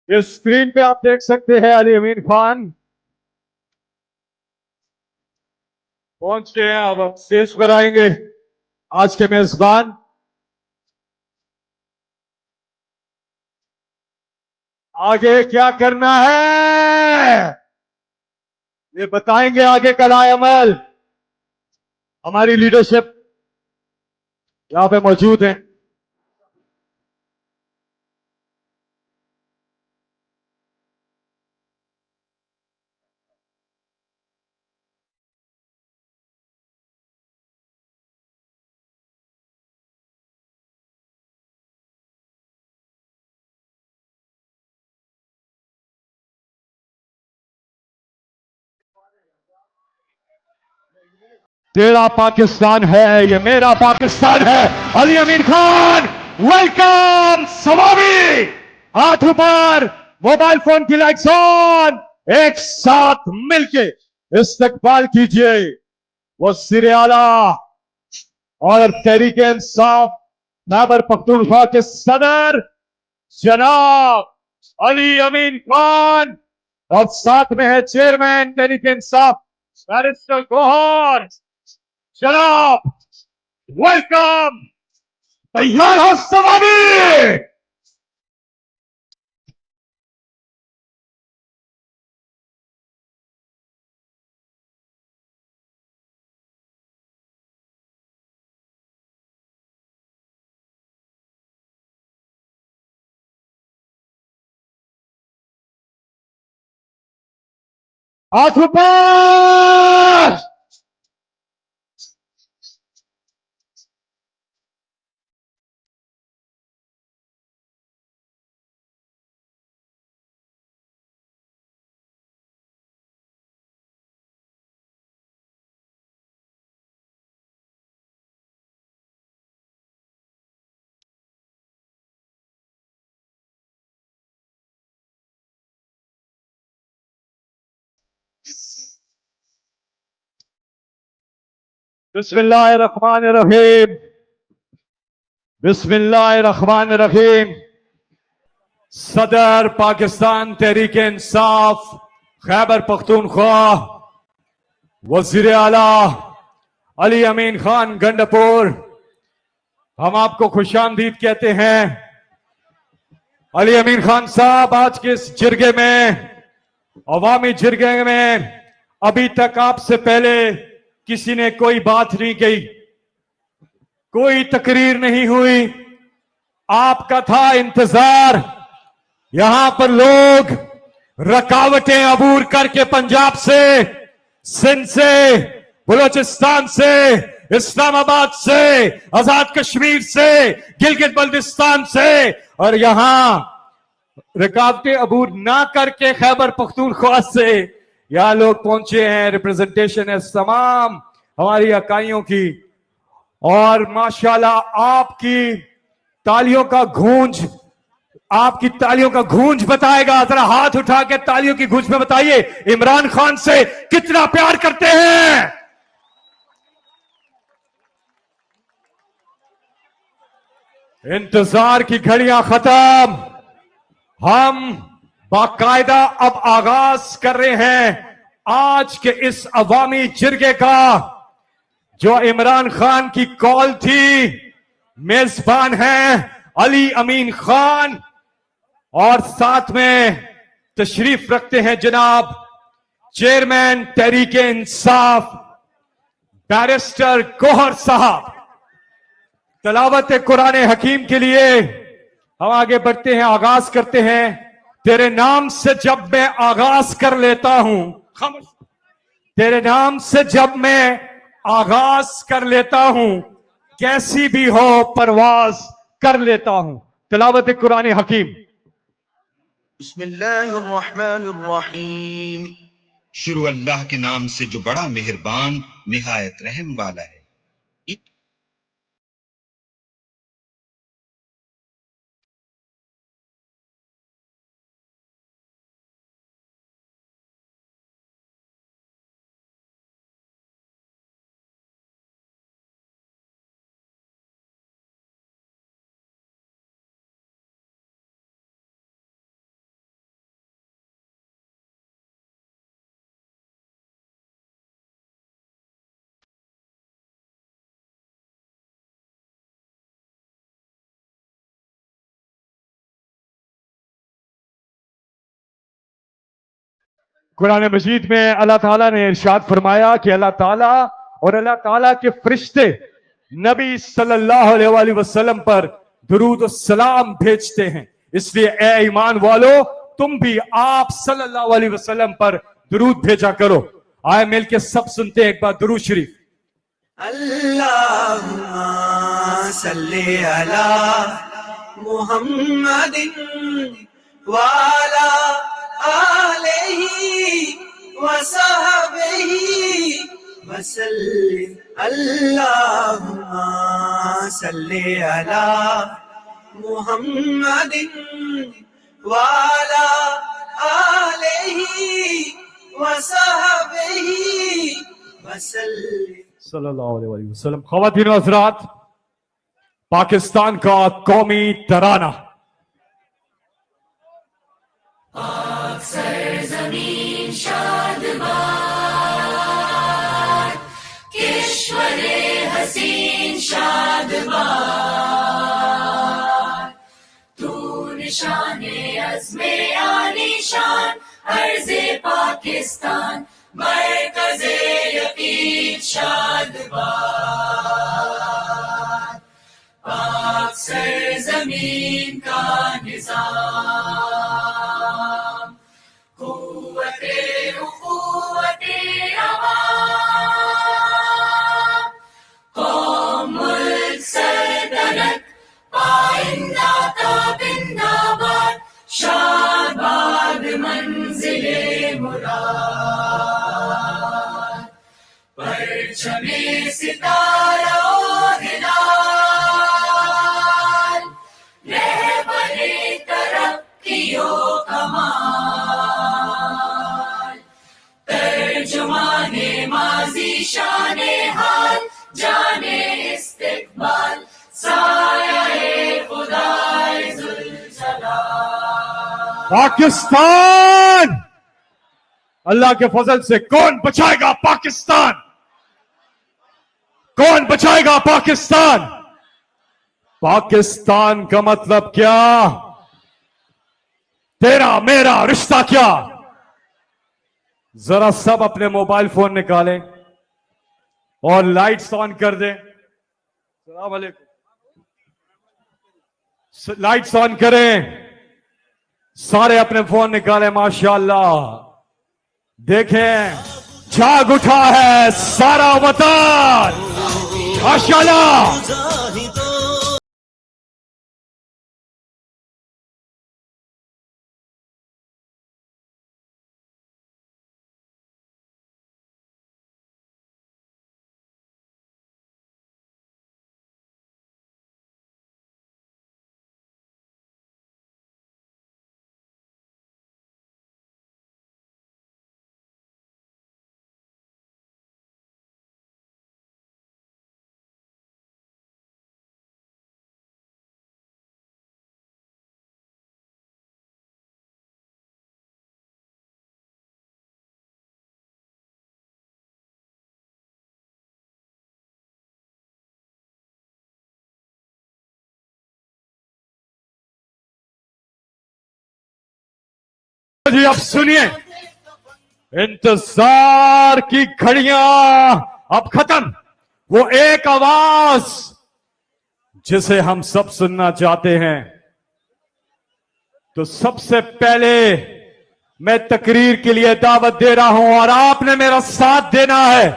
इस स्क्रीन पे आप देख सकते हैं अली अमीर खान पहुंच गए हैं। अब पेश कराएंगे आज के मेजबान। आगे क्या करना है ये बताएंगे आगे का लाएअमल। हमारी लीडरशिप यहां पे मौजूद है। तेरा पाकिस्तान है, ये मेरा पाकिस्तान है। अली अमीर खान, वेलकम सवामी। हाथ ऊपर, मोबाइल फोन की लाइट्स ऑन, एक साथ मिलके इस्तकबाल कीजिए वो सिरे आला और तहरीक इंसाफ खैबर पख्तूनख्वा के सदर जनाब अली अमीन खान, और साथ में है चेयरमैन तहरीक इंसाफ बैरिस्टर गौहर। जनाब वेलकम। तैयार हो सवामी। हाथ ऊपर। बिस्मिल्लाहिर्रहमानिर्रहीम। बिस्मिल्लाहिर्रहमानिर्रहीम। सदर पाकिस्तान तहरीक इंसाफ खैबर पख्तूनख्वा वजीर आला अली अमीन खान गंडपुर, हम आपको खुशामदीद कहते हैं। अली अमीन खान साहब, आज के इस जिरगे में, अवामी जिरगे में, अभी तक आपसे पहले किसी ने कोई बात नहीं कही, कोई तकरीर नहीं हुई। आपका था इंतजार। यहां पर लोग रकावटें अबूर करके पंजाब से, सिंध से, बलोचिस्तान से, इस्लामाबाद से, आजाद कश्मीर से, गिलगित बल्तिस्तान से, और यहां रुकावटें अबूर ना करके खैबर पख्तूनख्वा से यहां लोग पहुंचे हैं। रिप्रेजेंटेशन है तमाम हमारी इकाइयों की, और माशाल्लाह आपकी तालियों का गूंज, आपकी तालियों का गूंज बताएगा। जरा हाथ उठा के तालियों की गूंज में बताइए इमरान खान से कितना प्यार करते हैं। इंतजार की घड़ियां खत्म। हम बाकायदा अब आगाज कर रहे हैं आज के इस अवामी जिरगे का। जो इमरान खान की कॉल थी, मेजबान हैं अली अमीन खान, और साथ में तशरीफ रखते हैं जनाब चेयरमैन तहरीक इंसाफ बैरिस्टर गौहर साहब। तलावत कुरान हकीम के लिए हम आगे बढ़ते हैं, आगाज करते हैं। तेरे नाम से जब मैं आगाज कर लेता हूं, तेरे नाम से जब मैं आगाज कर लेता हूं, कैसी भी हो परवाज कर लेता हूं। तलावत कुरान हकीम। बिस्मिल्लाहिर्रहमानिर्रहीम। शुरू अल्लाह के नाम से जो बड़ा मेहरबान निहायत रहम वाला है। कुरान मजीद में अल्लाह ताला ने इरशाद फरमाया कि अल्लाह ताला और अल्लाह ताला के फरिश्ते नबी सल्लल्लाहु अलैहि वसल्लम पर दुरूद और सलाम भेजते हैं। इसलिए ए ईमान वालों, तुम भी आप सल्लल्लाहु अलैहि वसल्लम पर दुरूद भेजा करो। आए मिलके सब सुनते हैं एक बार दुरूद शरीफ। अल्लाहुम्मा सल्ली अला मुहम्मदिन वाला आलिही वसहबिही वसल्लिम। अल्लाहुम्मा सल्ली अला मुहम्मदिन वाला आलिही वसहबिही वसल्लिम। सल्लल्लाहु अलैहि वसल्लम। ख़वातीन और हज़रात, पाकिस्तान का कौमी तराना। सरजमीन शादबाद, किश्वरे हसीन शादबाद, तू निशाने अज़्मे आलीशान, अर्ज़े पाकिस्तान, मरकज़े यकीन शादबाद, पाक सरजमीन का निज़ाम, कुव्वते उख़ुव्वते अवाम, कौम मुल्क सल्तनत पाइंदा ताबिंदाबाद, शाबाद मंजिले मुराद, परचमे सितारा हिलाल, रहबरे तरक्कियों कमाल, तर्जुमाने माज़ी शाने हाल, जाने इस्तिक़बाल, साया-ए खुदाए ज़ुल-जलाल। पाकिस्तान, अल्लाह के फजल से कौन बचाएगा पाकिस्तान? कौन बचाएगा पाकिस्तान? पाकिस्तान का मतलब क्या? तेरा मेरा रिश्ता क्या? जरा सब अपने मोबाइल फोन निकालें और लाइट्स ऑन कर दें। सलाम अलैकुम। लाइट्स ऑन करें, सारे अपने फोन निकालें। माशाअल्लाह, देखें जाग उठा है सारा वतन। माशाअल्लाह। जी अब सुनिए, इंतजार की घड़ियां अब खत्म। वो एक आवाज जिसे हम सब सुनना चाहते हैं। तो सबसे पहले मैं तकरीर के लिए दावत दे रहा हूं और आपने मेरा साथ देना है।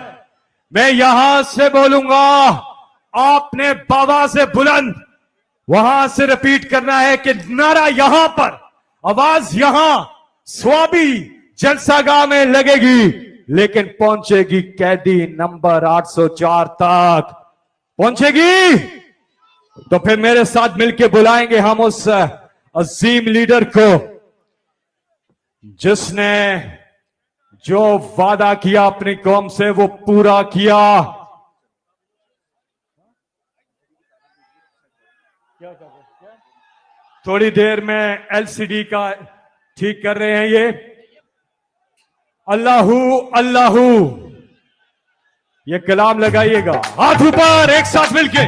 मैं यहां से बोलूंगा, आपने बाबा से बुलंद वहां से रिपीट करना है कि नारा यहां पर, आवाज यहां स्वाबी जलसागाह में लगेगी, लेकिन पहुंचेगी कैदी नंबर 804 तक पहुंचेगी। तो फिर मेरे साथ मिलके बुलाएंगे हम उस अजीम लीडर को जिसने जो वादा किया अपनी कौम से वो पूरा किया। थोड़ी देर में एलसीडी का ठीक कर रहे हैं ये। अल्लाहू अल्लाहू, ये कलाम लगाइएगा, हाथ ऊपर एक साथ मिलके।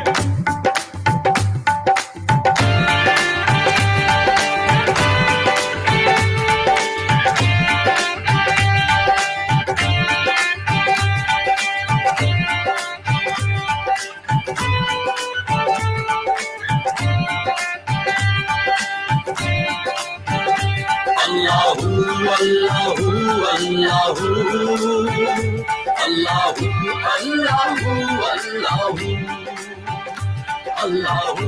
अल्लाहू अल्लाहू अल्लाहू अल्लाहू अल्लाहू अल्लाहू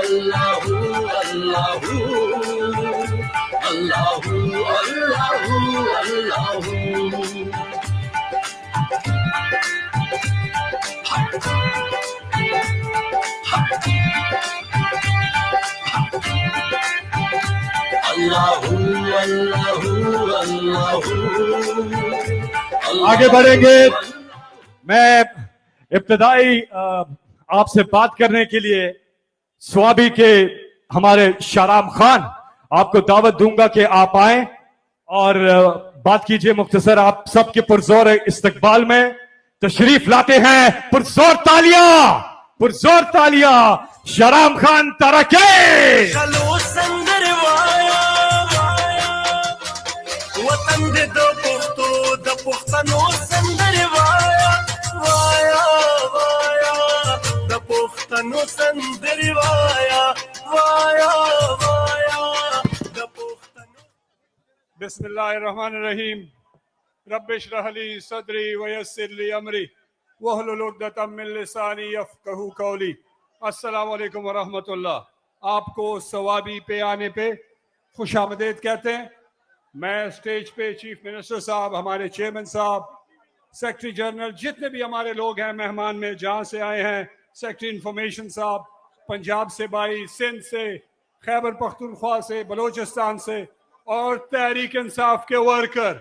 अल्लाहू अल्लाहू अल्लाहू अल्लाहू अल्लाहू अल्लाहू अल्लाहू आगे बढ़ेंगे। मैं इब्तदाई आपसे बात करने के लिए स्वाबी के हमारे शाराम खान आपको दावत दूंगा कि आप आए और बात कीजिए मुख्तसर। आप सबके पुरजोर इस्तकबाल में तशरीफ लाते हैं। पुरजोर तालियां शाराम खान तरके। चलो संदर वाया वतन दे दो पुख्तो द पुख्तनो संदर वाया वाया वाया द पुख्तनो संदर वाया वाया वाया द पुख्तनो। बिस्मिल्लाहिर्रहमानिर्रहीम। रब्बिश रहली सदरी वयस्सिर ली अमरी वहलुल उक़दतम मिन लिसानी यफ़क़हू क़ौली। अस्सलामु अलैकुम व रहमतुल्लाह। आपको सवाबी पे आने पे खुशामदीद कहते हैं। मैं स्टेज पे चीफ मिनिस्टर साहब, हमारे चेयरमैन साहब, सेक्रेटरी जनरल, जितने भी हमारे लोग हैं मेहमान में जहाँ से आए हैं, सेक्रेटरी इंफॉर्मेशन साहब, पंजाब से भाई, सिंध से, खैबर पख्तूनख्वा से, बलोचिस्तान से, और तहरीक इंसाफ के वर्कर,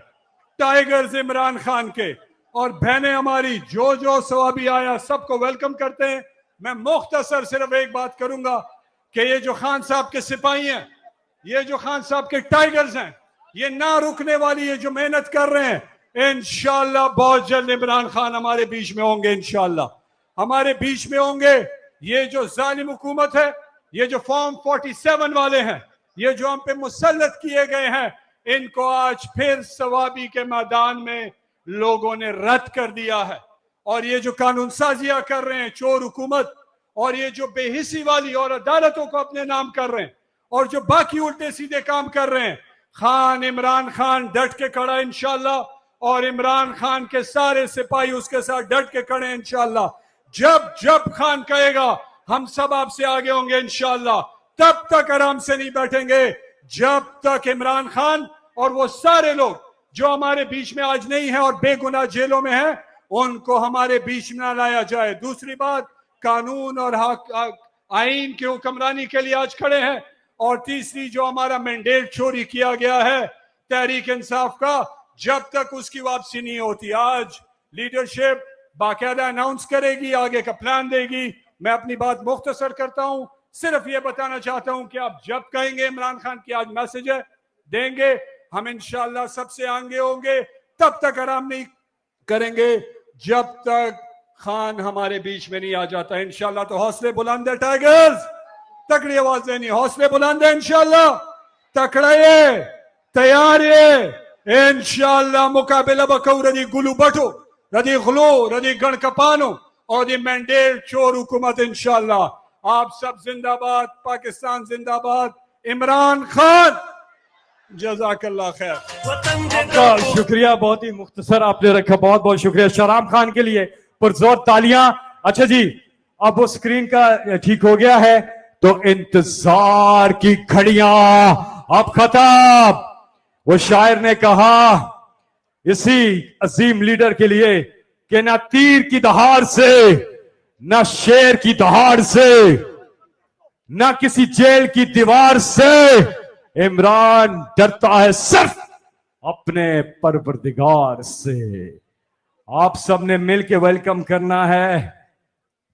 टाइगर्स इमरान खान के, और बहनें हमारी जो जो सवाबी आया सबको वेलकम करते हैं। मैं मुख्तसर सिर्फ एक बात करूंगा कि ये जो खान साहब के सिपाही हैं, ये जो खान साहब के टाइगर्स हैं, ये ना रुकने वाली, ये जो मेहनत कर रहे हैं, इंशाल्लाह बहुत जल्द इमरान खान हमारे बीच में होंगे। इंशाल्लाह हमारे बीच में होंगे। ये जो जालिम हुकूमत है, ये जो फॉर्म 47 वाले हैं, ये जो हम पे मुसल्लत किए गए हैं, इनको आज फिर सवाबी के मैदान में लोगों ने रद्द कर दिया है। और ये जो कानून साजियां कर रहे हैं चोर हुकूमत, और ये जो बेहिसी वाली और अदालतों को अपने नाम कर रहे हैं, और जो बाकी उल्टे सीधे काम कर रहे हैं, खान इमरान खान डट के खड़ा इंशाल्लाह, और इमरान खान के सारे सिपाही उसके साथ डट के खड़े इंशाल्लाह। जब जब खान कहेगा हम सब आपसे आगे होंगे इंशाल्लाह। तब तक आराम से नहीं बैठेंगे जब तक इमरान खान और वो सारे लोग जो हमारे बीच में आज नहीं है और बेगुनाह जेलों में है, उनको हमारे बीच में ना लाया जाए। दूसरी बात, कानून और आईन की हुक्मरानी के लिए आज खड़े हैं। और तीसरी, जो हमारा मैंडेट चोरी किया गया है तहरीक इंसाफ का, जब तक उसकी वापसी नहीं होती, आज लीडरशिप बाकायदा अनाउंस करेगी, आगे का प्लान देगी। मैं अपनी बात मुख्तसर करता हूं, सिर्फ ये बताना चाहता हूं कि आप जब कहेंगे इमरान खान की आज मैसेज है देंगे, हम इंशाल्लाह सबसे आगे होंगे। तब तक आराम नहीं करेंगे जब तक खान हमारे बीच में नहीं आ जाता इंशाल्लाह। तो हौसले बुलंद है टाइगर्स, तकड़ी आवाज देनी, हौसले बुलंद है इंशाल्लाह, तकड़ा ये, तैयार ये इंशाल्लाह। मुकाबला बकौ रदी गुलू बटो रदी गुलो रदी गण कपानो और दी मैंडेट चोर हुकूमत इंशाल्लाह। आप सब जिंदाबाद, पाकिस्तान जिंदाबाद, इमरान खान जज़ाकल्लाह खैर। आपका शुक्रिया, बहुत ही मुख्तसर आपने रखा, बहुत बहुत शुक्रिया शाराम खान के लिए पुरजोर तालियां। अच्छा जी, अब वो स्क्रीन का ठीक हो गया है तो इंतजार की घड़ियां अब खत्म। वो शायर ने कहा इसी अजीम लीडर के लिए कि ना तीर की दहाड़ से, ना शेर की दहाड़ से, ना किसी जेल की दीवार से इमरान डरता है सिर्फ अपने परवरदिगार से। आप सबने मिलकर वेलकम करना है।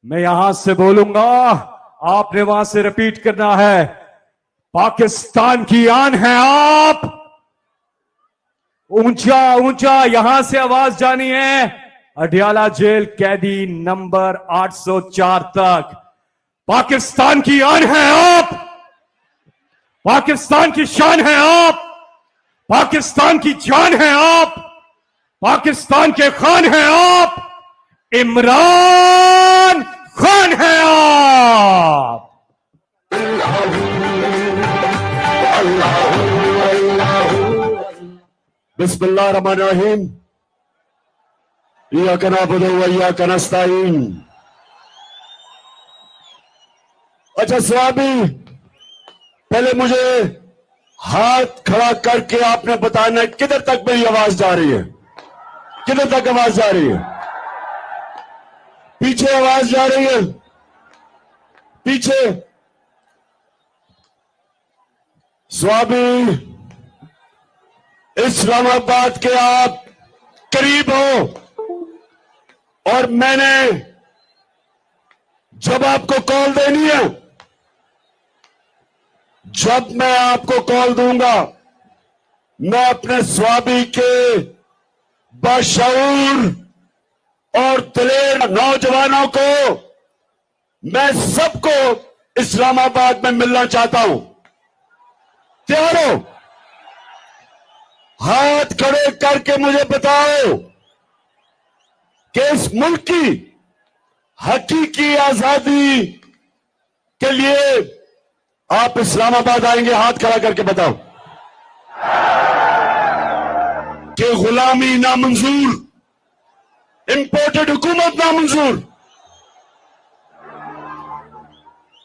मैं यहां से बोलूंगा, आपने वहां से रिपीट करना है। पाकिस्तान की आन है आप। ऊंचा ऊंचा यहां से आवाज जानी है अडियाला जेल कैदी नंबर 804 तक। पाकिस्तान की आन है आप, पाकिस्तान की शान है आप, पाकिस्तान की जान है आप, पाकिस्तान के खान हैं आप, इमरान खान हैं आप। बिस्मिल्लाह रहमान रहीम। इय्याका नअबुदु व इय्याका नस्तईन। अच्छा स्वामी, पहले मुझे हाथ खड़ा करके आपने बताना है किधर तक मेरी आवाज जा रही है, किधर तक आवाज जा रही है। पीछे आवाज जा रही है, पीछे। स्वामी, इस्लामाबाद के आप करीब हो और मैंने जब आपको कॉल देनी है, जब मैं आपको कॉल दूंगा, मैं अपने स्वामी के बाशऊर और दिलेर नौजवानों को, मैं सबको इस्लामाबाद में मिलना चाहता हूं। तैयार हो? हाथ खड़े करके मुझे बताओ कि इस मुल्क की हकीकी आजादी के लिए आप इस्लामाबाद आएंगे। हाथ खड़ा करके बताओ कि गुलामी नामंजूर, इंपोर्टेड हुकूमत नामंजूर।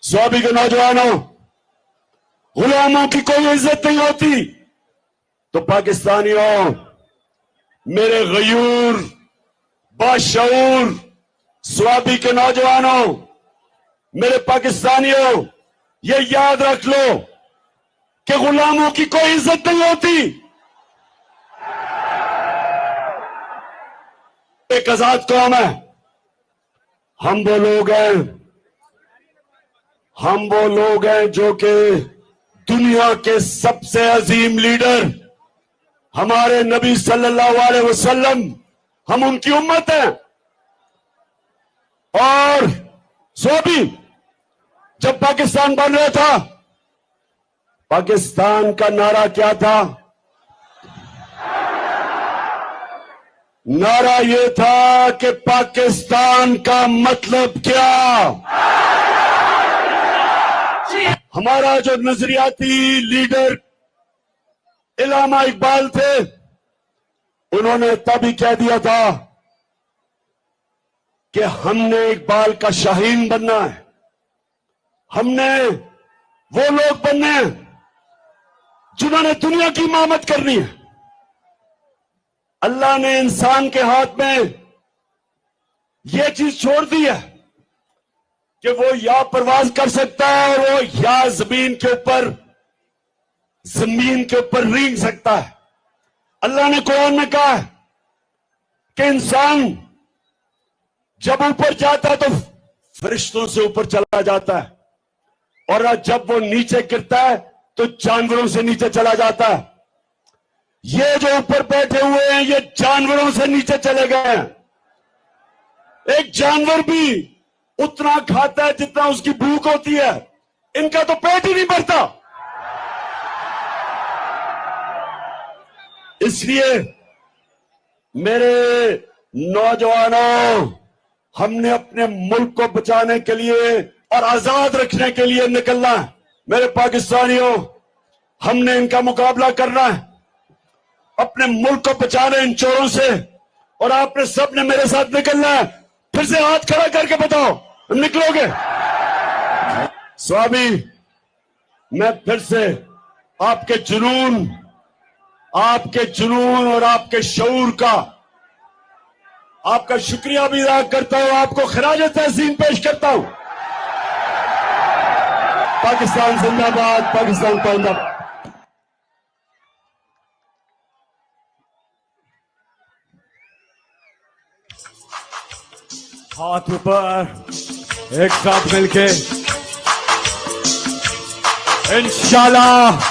स्वामी के नौजवानों, गुलामों की कोई इज्जत नहीं होती। तो पाकिस्तानियों, मेरे गयूर बाशऊर स्वाबी के नौजवानों, मेरे पाकिस्तानियों, ये याद रख लो कि गुलामों की कोई इज्जत नहीं होती। एक आजाद कौम है। हम वो लोग हैं जो कि दुनिया के सबसे अजीम लीडर हमारे नबी सल्लल्लाहु अलैहि वसल्लम, हम उनकी उम्मत हैं। और स्वामी, जब पाकिस्तान बन रहा था, पाकिस्तान का नारा क्या था? नारा यह था कि पाकिस्तान का मतलब क्या? हमारा जो नजरियाती लीडर इल्लामा इकबाल थे, उन्होंने तभी कह दिया था कि हमने इकबाल का शाहीन बनना है, हमने वो लोग बनने हैं जिन्होंने दुनिया की इमामत करनी है। अल्लाह ने इंसान के हाथ में यह चीज छोड़ दी है कि वो या परवाज कर सकता है और वो या जमीन के ऊपर रेंग सकता है। अल्लाह ने कुरान में कहा है कि इंसान जब ऊपर जाता है तो फरिश्तों से ऊपर चला जाता है, और जब वो नीचे गिरता है तो जानवरों से नीचे चला जाता है। ये जो ऊपर बैठे हुए हैं, ये जानवरों से नीचे चले गए हैं। एक जानवर भी उतना खाता है जितना उसकी भूख होती है, इनका तो पेट ही नहीं भरता। इसलिए मेरे नौजवानों, हमने अपने मुल्क को बचाने के लिए और आजाद रखने के लिए निकलना है। मेरे पाकिस्तानियों, हमने इनका मुकाबला करना है, अपने मुल्क को बचाना इन चोरों से, और आपने सबने मेरे साथ निकलना है। फिर से हाथ खड़ा करके बताओ, निकलोगे? स्वामी, मैं फिर से आपके जुनून और आपके शऊर का आपका शुक्रिया भी अदा करता हूं, आपको खराज तहसीन पेश करता हूं। पाकिस्तान जिंदाबाद, पाकिस्तान जिंदाबाद। हाथ ऊपर, एक साथ मिलके इंशाल्लाह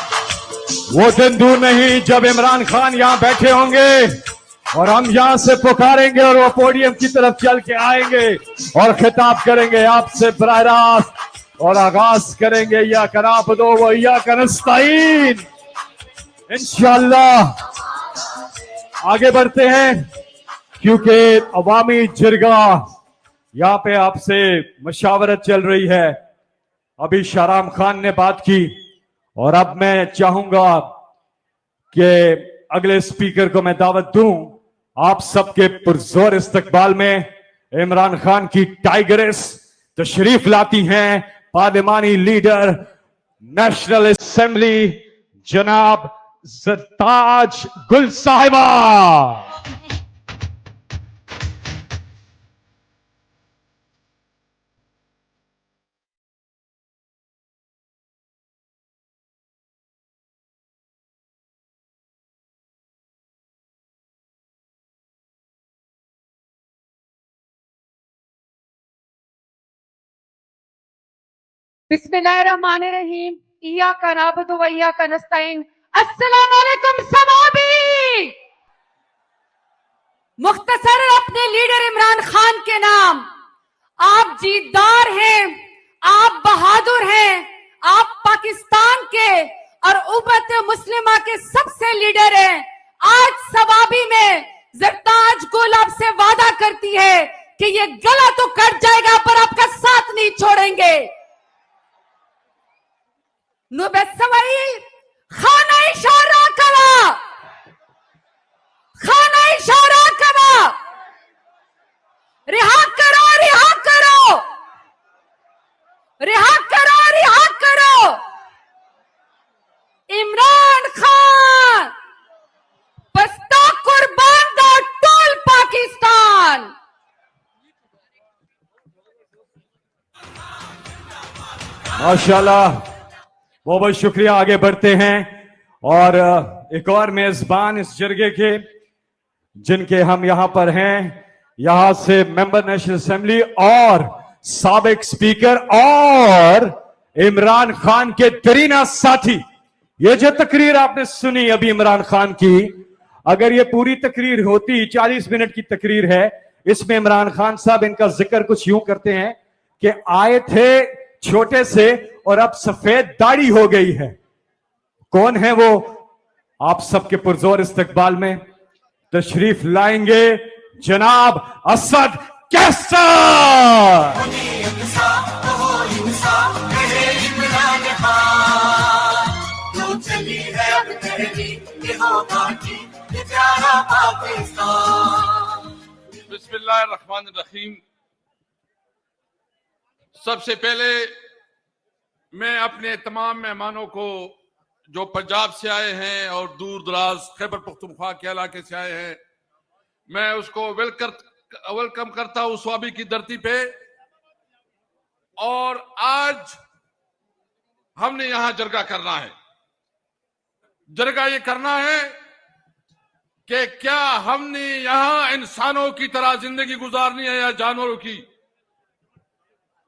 वो दिन दूर नहीं जब इमरान खान यहां बैठे होंगे और हम यहां से पुकारेंगे और वो पोडियम की तरफ चल के आएंगे और खिताब करेंगे आपसे बराह रास्त और आगाज करेंगे या कराप दो वो या कनस्ताइन। इंशाल्लाह आगे बढ़ते हैं क्योंकि अवामी जिरगा यहां पे आपसे मशावरत चल रही है। अभी शाहराम खान ने बात की और अब मैं चाहूंगा कि अगले स्पीकर को मैं दावत दूं आप सबके पुरजोर इस्तकबाल में इमरान खान की टाइगरेस तशरीफ लाती हैं पार्लिमानी लीडर नेशनल असेंबली जनाब ज़रताज गुल साहिबा। बिस्मिल्लाहिर्रहमानिर्रहीम इय्याका नअबुदु व इय्याका नस्तईन। अस्सलाम वालेकुम समाबी। मुख्तसर अपने लीडर इमरान खान के नाम, आप जीतदार हैं, आप बहादुर हैं, आप पाकिस्तान के और उम्मत मुस्लिमा के सबसे लीडर हैं। आज सवाबी में ज़रताज गुल आपसे वादा करती है कि ये गला तो कट जाएगा पर आपका साथ नहीं छोड़ेंगे। नुबसवाई खाना इशारा करा, खाना इशारा करा, रिहा करो, रिहा करो, रिहा करो, रिहा करो इमरान खान बस्ता कुर्बान दो टोल पाकिस्तान। माशाल्लाह, बहुत बहुत शुक्रिया। आगे बढ़ते हैं और एक और मेजबान इस जरगे के जिनके हम यहां पर हैं, यहां से मेंबर नेशनल असेंबली और साबिक स्पीकर और इमरान खान के दरीना साथी। ये जो तकरीर आपने सुनी अभी इमरान खान की, अगर ये पूरी तकरीर होती 40 मिनट की तकरीर है, इसमें इमरान खान साहब इनका जिक्र कुछ यूं करते हैं कि आए थे छोटे से और अब सफेद दाढ़ी हो गई है। कौन है वो? आप सबके पुरजोर इस्तकबाल में तशरीफ लाएंगे जनाब असद कैसर। बिस्मिल्लाहिर्रहमानिर्रहीम। सबसे पहले मैं अपने तमाम मेहमानों को जो पंजाब से आए हैं और दूर दराज खैबर पख्तूनख्वा के इलाके से आए हैं, मैं उसको वेलकम करता हूं स्वाबी की धरती पे। और आज हमने यहां जरगा करना है। जरगा ये करना है कि क्या हमने यहां इंसानों की तरह जिंदगी गुजारनी है या जानवरों की।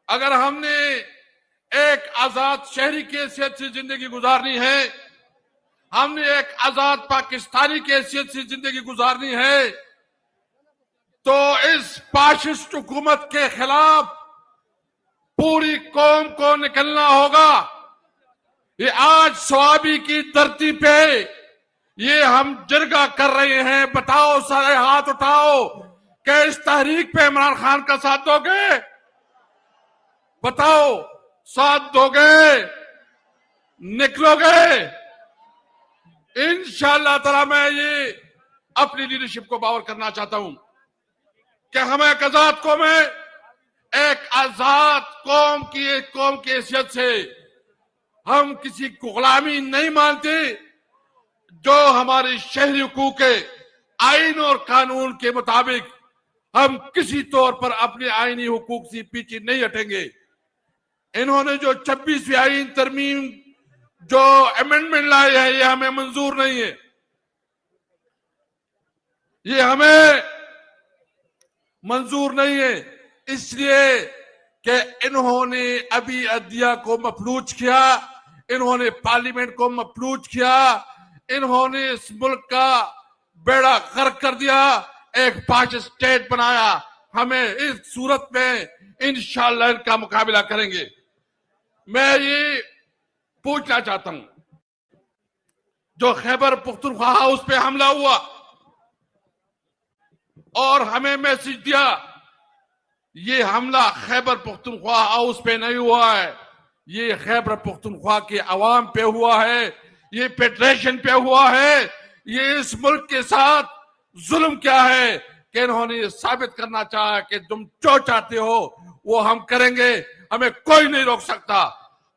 अगर हमने एक आजाद शहरी की हैसियत से जिंदगी गुजारनी है, हमने एक आजाद पाकिस्तानी की हैसियत से जिंदगी गुजारनी है, तो इस फाशिस्ट हुकूमत के खिलाफ पूरी कौम को निकलना होगा। ये आज स्वाबी की धरती पे ये हम जरगा कर रहे हैं। बताओ, सारे हाथ उठाओ कि इस तहरीक पे इमरान खान का साथ दोगे? बताओ, साथ दोगे? निकलोगे? इंशाअल्लाह ताला मैं ये अपनी लीडरशिप को बावर करना चाहता हूं कि हम एक आजाद कौम है, एक आजाद कौम की हैसियत से हम किसी को गुलामी नहीं मानते। जो हमारे शहरी हुकूक है, आइन और कानून के मुताबिक हम किसी तौर पर अपने आईनी हुकूक से पीछे नहीं हटेंगे। इन्होंने जो 26वीं आईन तरमीम जो अमेंडमेंट लाई है, ये हमें मंजूर नहीं है। ये हमें मंजूर नहीं है इसलिए कि इन्होंने अभी अदिया को मफलूज किया, इन्होंने पार्लियामेंट को मफलूज किया, इन्होंने इस मुल्क का बेड़ा गर्क कर दिया, एक फाशिस्ट स्टेट बनाया। हमें इस सूरत में इंशाअल्लाह इनका मुकाबला करेंगे। मैं ये पूछना चाहता हूं, जो खैबर पख्तूनख्वा हाउस पे हमला हुआ और हमें मैसेज दिया, ये हमला खैबर पख्तूनख्वा हाउस पे नहीं हुआ है, ये खैबर पख्तूनख्वा के अवाम पे हुआ है, ये फेडरेशन पे हुआ है, ये इस मुल्क के साथ जुल्म क्या है कि इन्होंने ये साबित करना चाहा कि तुम जो चाहते हो वो हम करेंगे, हमें कोई नहीं रोक सकता।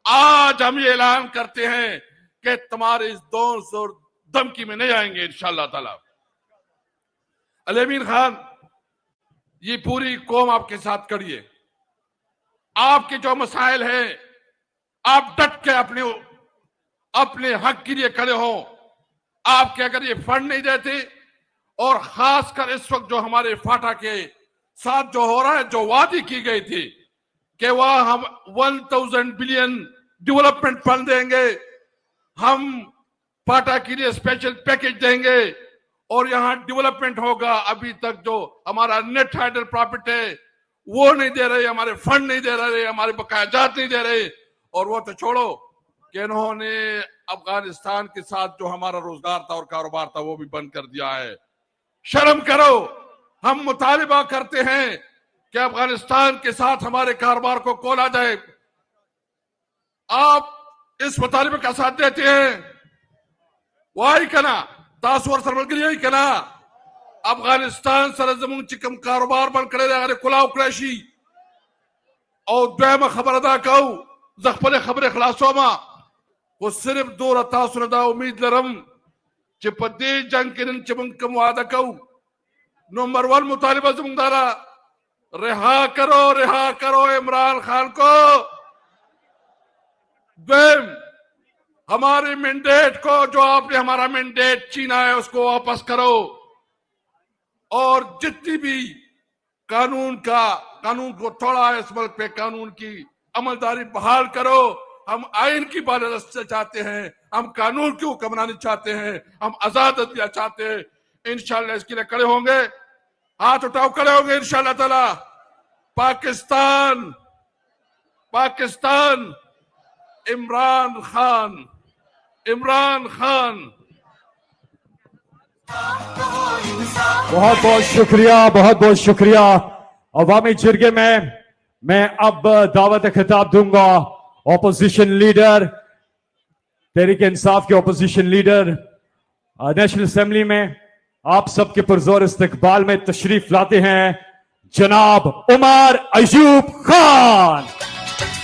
आज हम ये ऐलान करते हैं कि तुम्हारे इस दोस्त और धमकी में नहीं आएंगे इंशाअल्लाह ताला। अली अमीन खान, ये पूरी कौम आपके साथ खड़ी है। आपके जो मसाइल हैं, आप डट के अपने हक के लिए खड़े हो। आपके अगर ये फंड नहीं देते, और खासकर इस वक्त जो हमारे फाटा के साथ जो हो रहा है, जो वादी की गई थी कि वह हम 1000 बिलियन डेवलपमेंट फंड देंगे, हम फाटा के लिए स्पेशल पैकेज देंगे और यहां डेवलपमेंट होगा। अभी तक जो हमारा नेट हाइडल प्रॉफिट है वो नहीं दे रहे, हमारे फंड नहीं दे रहे, हमारे बकायाजात नहीं दे रहे। और वो तो छोड़ो कि इन्होंने अफगानिस्तान के साथ जो हमारा रोजगार था और कारोबार था वो भी बंद कर दिया है। शर्म करो। हम मुतालिबा करते हैं कि अफगानिस्तान के साथ हमारे कारोबार को खोला जाए। आप इस मुतालिबे का साथ देते हैं, वही कहना तासवर सरमलगिरी कहना अफगानिस्तान सरजमून चिकम कारोबार बंद करे खुला क्रैशी और द्वैम खबर अदा कहू जखपले खबर खलासोमा वो सिर्फ दो रता सुनदा उम्मीद लरम चिपदे जंग के चिमकम वादा कहू। नंबर 1 मुतालिबा जुमदारा, रिहा करो इमरान खान को। द्वैम, हमारे मैंडेट को, जो आपने हमारा मैंडेट छीना है उसको वापस करो। और जितनी भी कानून को तोड़ा है इस मुल्क पे, कानून की अमलदारी बहाल करो। हम आइन की बालादस्ती चाहते हैं, हम कानून की हुक्मरानी चाहते हैं, हम आजाद अदलिया चाहते हैं। इंशाल्लाह इसके लिए खड़े होंगे, हाथ उठाओ, खड़े होंगे इंशाल्लाह ताला। पाकिस्तान इमरान खान। बहुत बहुत शुक्रिया। अवामी जिरगे में मैं अब दावत खिताब दूंगा ऑपोजिशन लीडर, तहरीक इंसाफ के ऑपोजिशन लीडर नेशनल असेंबली में आप सबके पुरजोर इस्तकबाल में तशरीफ लाते हैं जनाब उमर अयूब खान।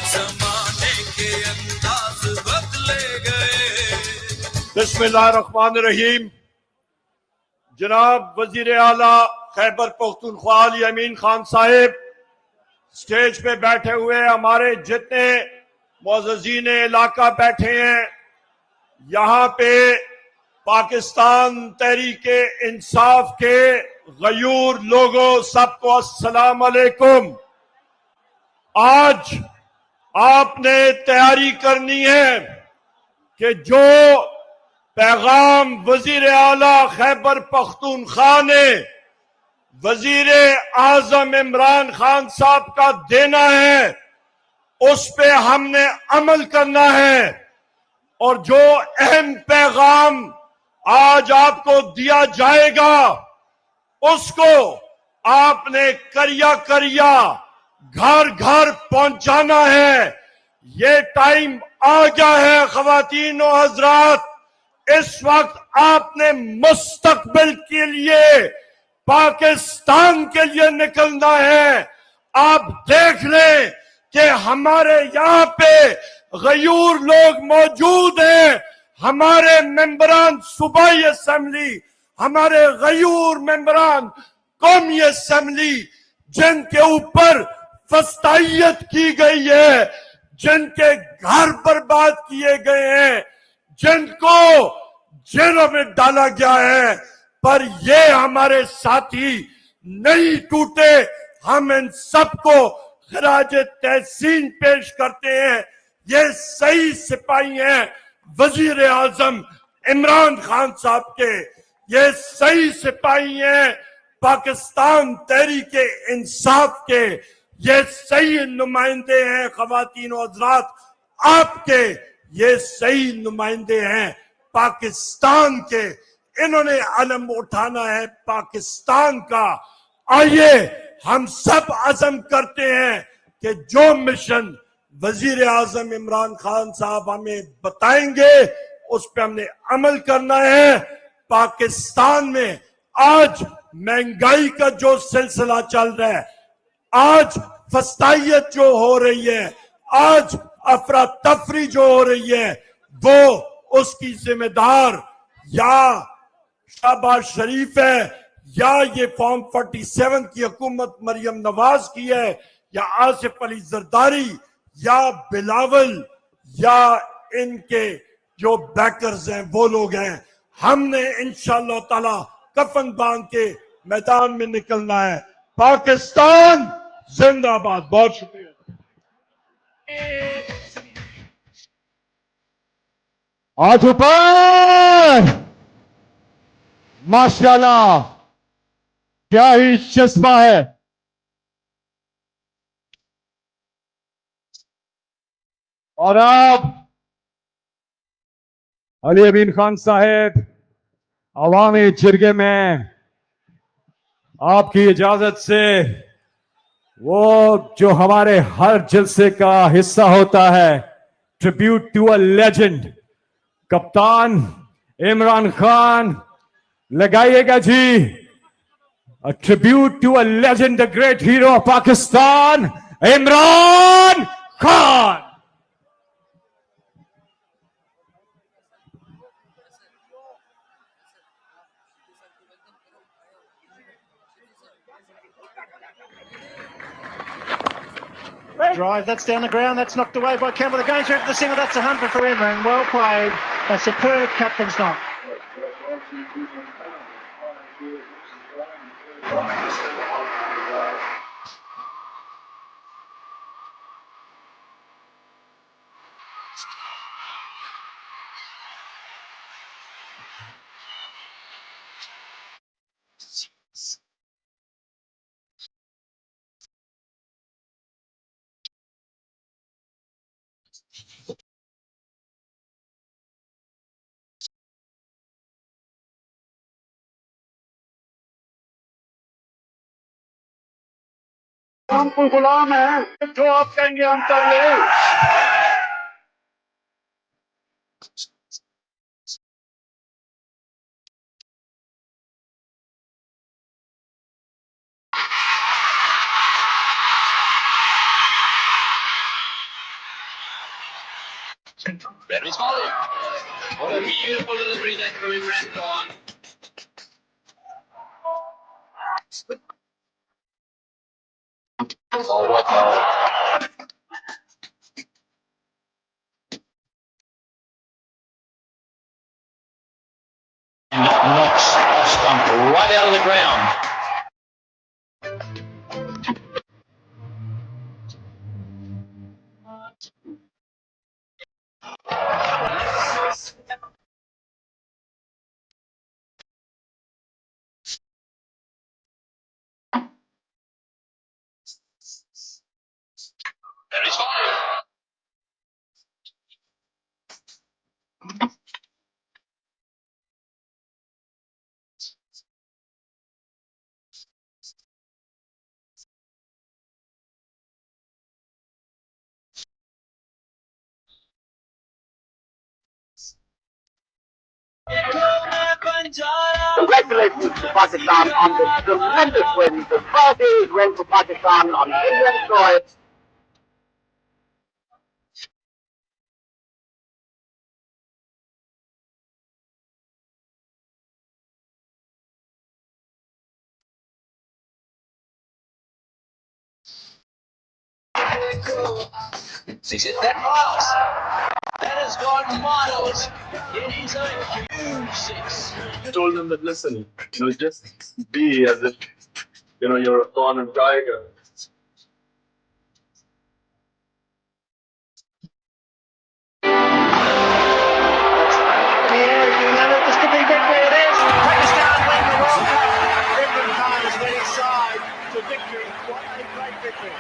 जमाने के अंदाज बदले गए। बिस्मिल्लाहिर्रहमानिर्रहीम। जनाब वजीर आला खैबर पख्तूनख्वा अली अमीन खान साहिब, स्टेज पे बैठे हुए हमारे जितने मुअज़्ज़िज़ीन इलाका बैठे हैं, यहाँ पे पाकिस्तान तहरीक इंसाफ के गयूर लोगों, सबको अस्सलाम अलैकुम। आज आपने तैयारी करनी है कि जो पैगाम वजीर आला खैबर पख्तूनख्वा ने वजीर आजम इमरान खान साहब का देना है, उस पे हमने अमल करना है। और जो अहम पैगाम आज आपको दिया जाएगा उसको आपने करिया घर घर पहुंचाना है। ये टाइम आ गया है ख्वातीन और हजरात, इस वक्त आपने मुस्तकबिल के लिए, पाकिस्तान के लिए निकलना है। आप देख लें कि हमारे यहाँ पे गयूर लोग मौजूद हैं, हमारे मेंबरान सूबाई असेंबली, हमारे गयूर मेंबरान कौमी असेंबली, जिनके ऊपर फस्तायत की गई है, जिनके घर बर्बाद किए गए हैं, जिनको जेलों में डाला गया है, पर ये हमारे साथी नहीं टूटे। हम इन सबको खराज तहसीन पेश करते हैं। ये सही सिपाही हैं वजीर आजम इमरान खान साहब के, ये सही सिपाही हैं पाकिस्तान तहरीक इंसाफ के, ये सही नुमाइंदे हैं ख्वातीन और हज़रात आपके, ये सही नुमाइंदे हैं पाकिस्तान के। इन्होंने अलम उठाना है पाकिस्तान का। आइए हम सब अज़म करते हैं कि जो मिशन वजीर आजम इमरान खान साहब हमें बताएंगे उस पर हमने अमल करना है। पाकिस्तान में आज महंगाई का जो सिलसिला चल रहा है, आज फस्तायत जो हो रही है, आज अफरा तफरी जो हो रही है, वो उसकी जिम्मेदार या शहबाज शरीफ है या ये फॉर्म 47 की हुकूमत मरियम नवाज की है या आसिफ अली जरदारी या बिलावल या इनके जो बैकर्स हैं वो लोग हैं। हमने इंशाअल्लाह ताला कफन बांध के मैदान में निकलना है। पाकिस्तान जिंदाबाद। बहुत शुक्रिया। हाथ ऊपर। माशाल्लाह, क्या ही जज्बा है। और अब अली अमीन खान साहब अवामी जिरगे में आपकी इजाजत से वो जो हमारे हर जलसे का हिस्सा होता है, ट्रिब्यूट टू अ लेजेंड, कप्तान इमरान खान लगाइएगा जी। A tribute to a legend, the great hero of Pakistan, Imran Khan. Drive, that's down the ground, that's knocked away by Campbell. They're going through to the single, that's 100 for Imran. Well played, a superb captain's knock. हम कोई गुलाम है, जो आप कहेंगे हम कर ले। Very solid. What a beautiful little breather from Imran Khan. Oh, what and knocks off stump right out of the ground. Very solid. Congratulations to Pakistan on this tremendous win. The 30th win for Pakistan on Indian soil. Six hit that pass. That has gone miles. It is a huge six. Told them that, listen, just be as if, you're a fawn and tiger. This could be victory. It is. Pakistan win the World Cup. Imran Khan has led his side to victory. What a great victory.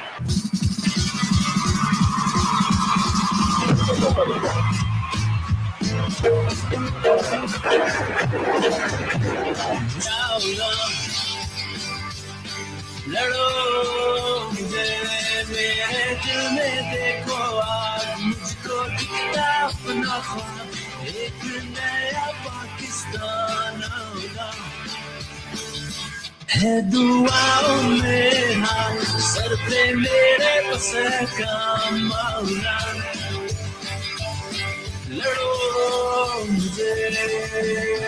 लड़ो मुझे मेरे दिल में देखो आज मुझको दिखता अपना ख्वाब एक नया पाकिस्तान होगा, है दुआओं में हाथ सर पे मेरे बस का मौला, लड़ो मुझे।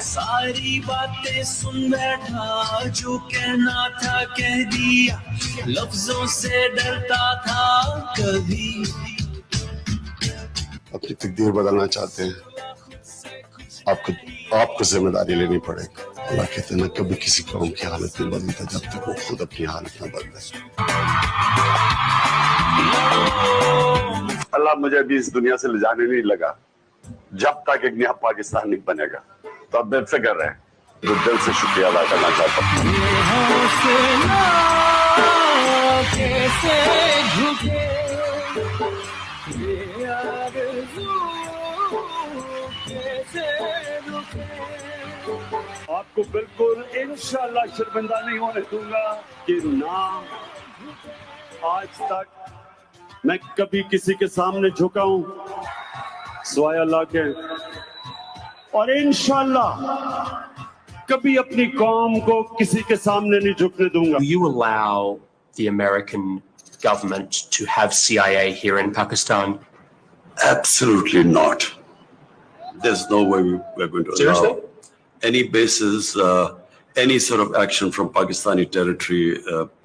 सारी बातें सुन बैठा, जो कहना था कह दिया, लफ्जों से डरता था कभी। अपनी तकदीर बदलना चाहते हैं, आपको जिम्मेदारी लेनी पड़ेगी। अल्लाह कहते हैं, कभी किसी कौम की हालत नहीं बदलता जब तक वो खुद अपनी हालत न बदले। अल्लाह मुझे अभी इस दुनिया से ले जाने नहीं लगा जब तक एक नया पाकिस्तान नहीं बनेगा। तो अब बेफिक्र रहे, जो दिल से शुक्रिया अदा करना चाहता हूँ। आपको बिल्कुल इंशाअल्लाह शर्मिंदा नहीं होने दूंगा कि ना आज तक मैं कभी किसी के सामने झुका हूं सिवाय अल्लाह के, और इंशाअल्लाह कभी अपनी कौम को किसी के सामने नहीं झुकने दूंगा। Do you allow the American government to have CIA here in Pakistan? Absolutely not. There's no way we're going to Seriously? allow any bases, any sort of action from Pakistani territory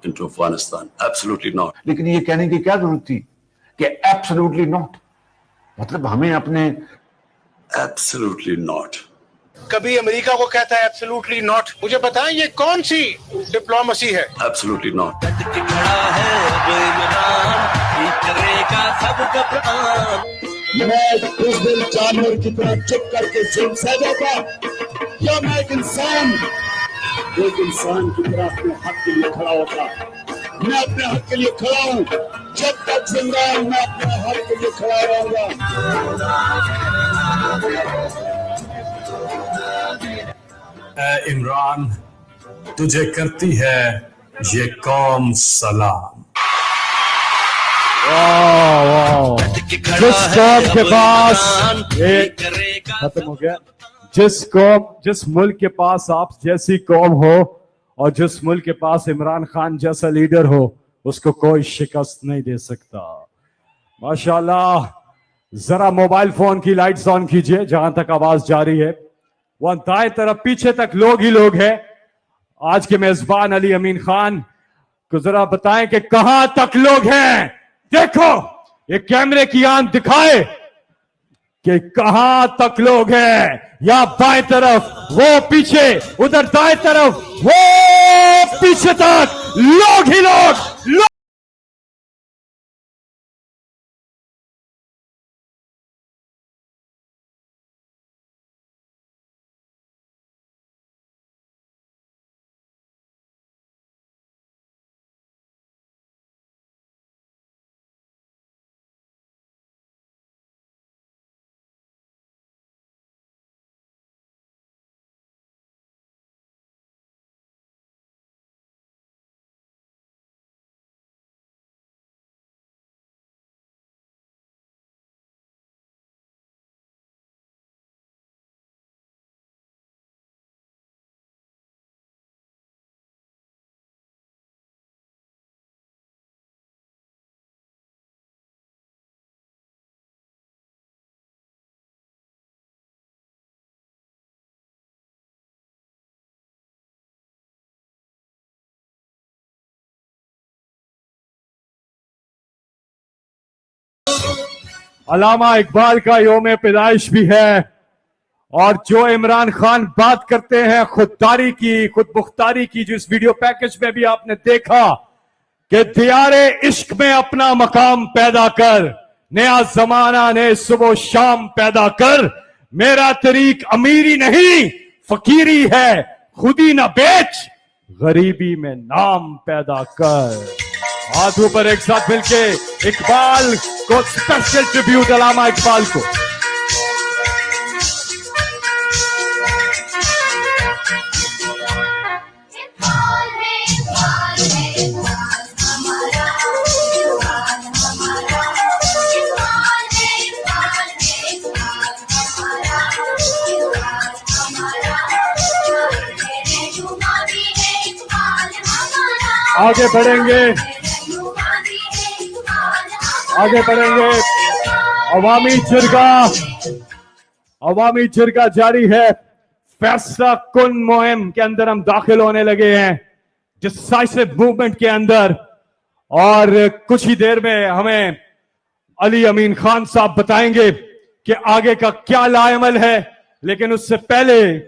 into Afghanistan. Absolutely not. लेकिन ये कहने की क्या जरूरत थी कि absolutely not, मतलब हमें अपने Absolutely not. कभी अमेरिका को कहता है एब्सोल्युटली नॉट। मुझे बताएं ये कौन सी डिप्लोमेसी है? Absolutely not. खड़ा है अब इमरान, ये करेगा सबका प्राण। मैं उस दिन जानवर की तरह चुप करके सुन सकता, या मैं एक इंसान की तरह अपने हक के लिए खड़ा होता। मैं अपने हक के लिए खड़ा हूँ, जब तक जिंदा हूं मैं अपने हक के लिए खड़ा रहूंगा। इमरान, तुझे करती है ये कौम सलाम। जिस कौम के पास खत्म हो गया, जिस मुल्क के पास आप जैसी कौम हो और जिस मुल्क के पास इमरान खान जैसा लीडर हो, उसको कोई शिकस्त नहीं दे सकता। माशाल्लाह। जरा मोबाइल फोन की लाइट्स ऑन कीजिए जहां तक आवाज जा रही है। वहां दाएं तरफ पीछे तक लोग ही लोग हैं। आज के मेजबान अली अमीन खान को जरा बताएं कि कहां तक लोग हैं। देखो, ये कैमरे की आंख दिखाए कि कहां तक लोग हैं। या बाएं तरफ, वो पीछे, उधर दाएं तरफ, वो पीछे तक लोग ही लोग। अल्लामा इकबाल का यौम पैदाइश भी है, और जो इमरान खान बात करते हैं खुददारी की, खुद मुख्तारी की, जो इस वीडियो पैकेज में भी आपने देखा कि दियारे इश्क में अपना मकाम पैदा कर, नया जमाना ने सुबह शाम पैदा कर, मेरा तरीक अमीरी नहीं फकीरी है, खुदी ना बेच गरीबी में नाम पैदा कर। हाथ ऊपर एक साथ मिलके इकबाल को स्पेशल ट्रिब्यूट अल्लामा इकबाल को। आगे बढ़ेंगे, आगे बढ़ेंगे। अवामी जिरगा जारी है। फैसला कुन मुहिम के अंदर हम दाखिल होने लगे हैं, डिसाइसिव मूवमेंट के अंदर। और कुछ ही देर में हमें अली अमीन खान साहब बताएंगे कि आगे का क्या लाएमल है। लेकिन उससे पहले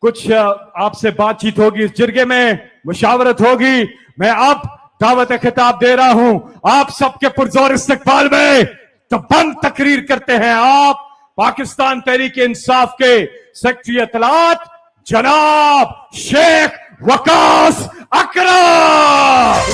कुछ आपसे बातचीत होगी, इस जिरगे में मुशावरत होगी। मैं अब दावत खिताब दे रहा हूं आप सबके पुरजोर इस्तकबाल में। तो बंद तकरीर करते हैं आप पाकिस्तान तहरीक इंसाफ के सेक्रेटरी इत्तलात जनाब शेख वकास अकरम।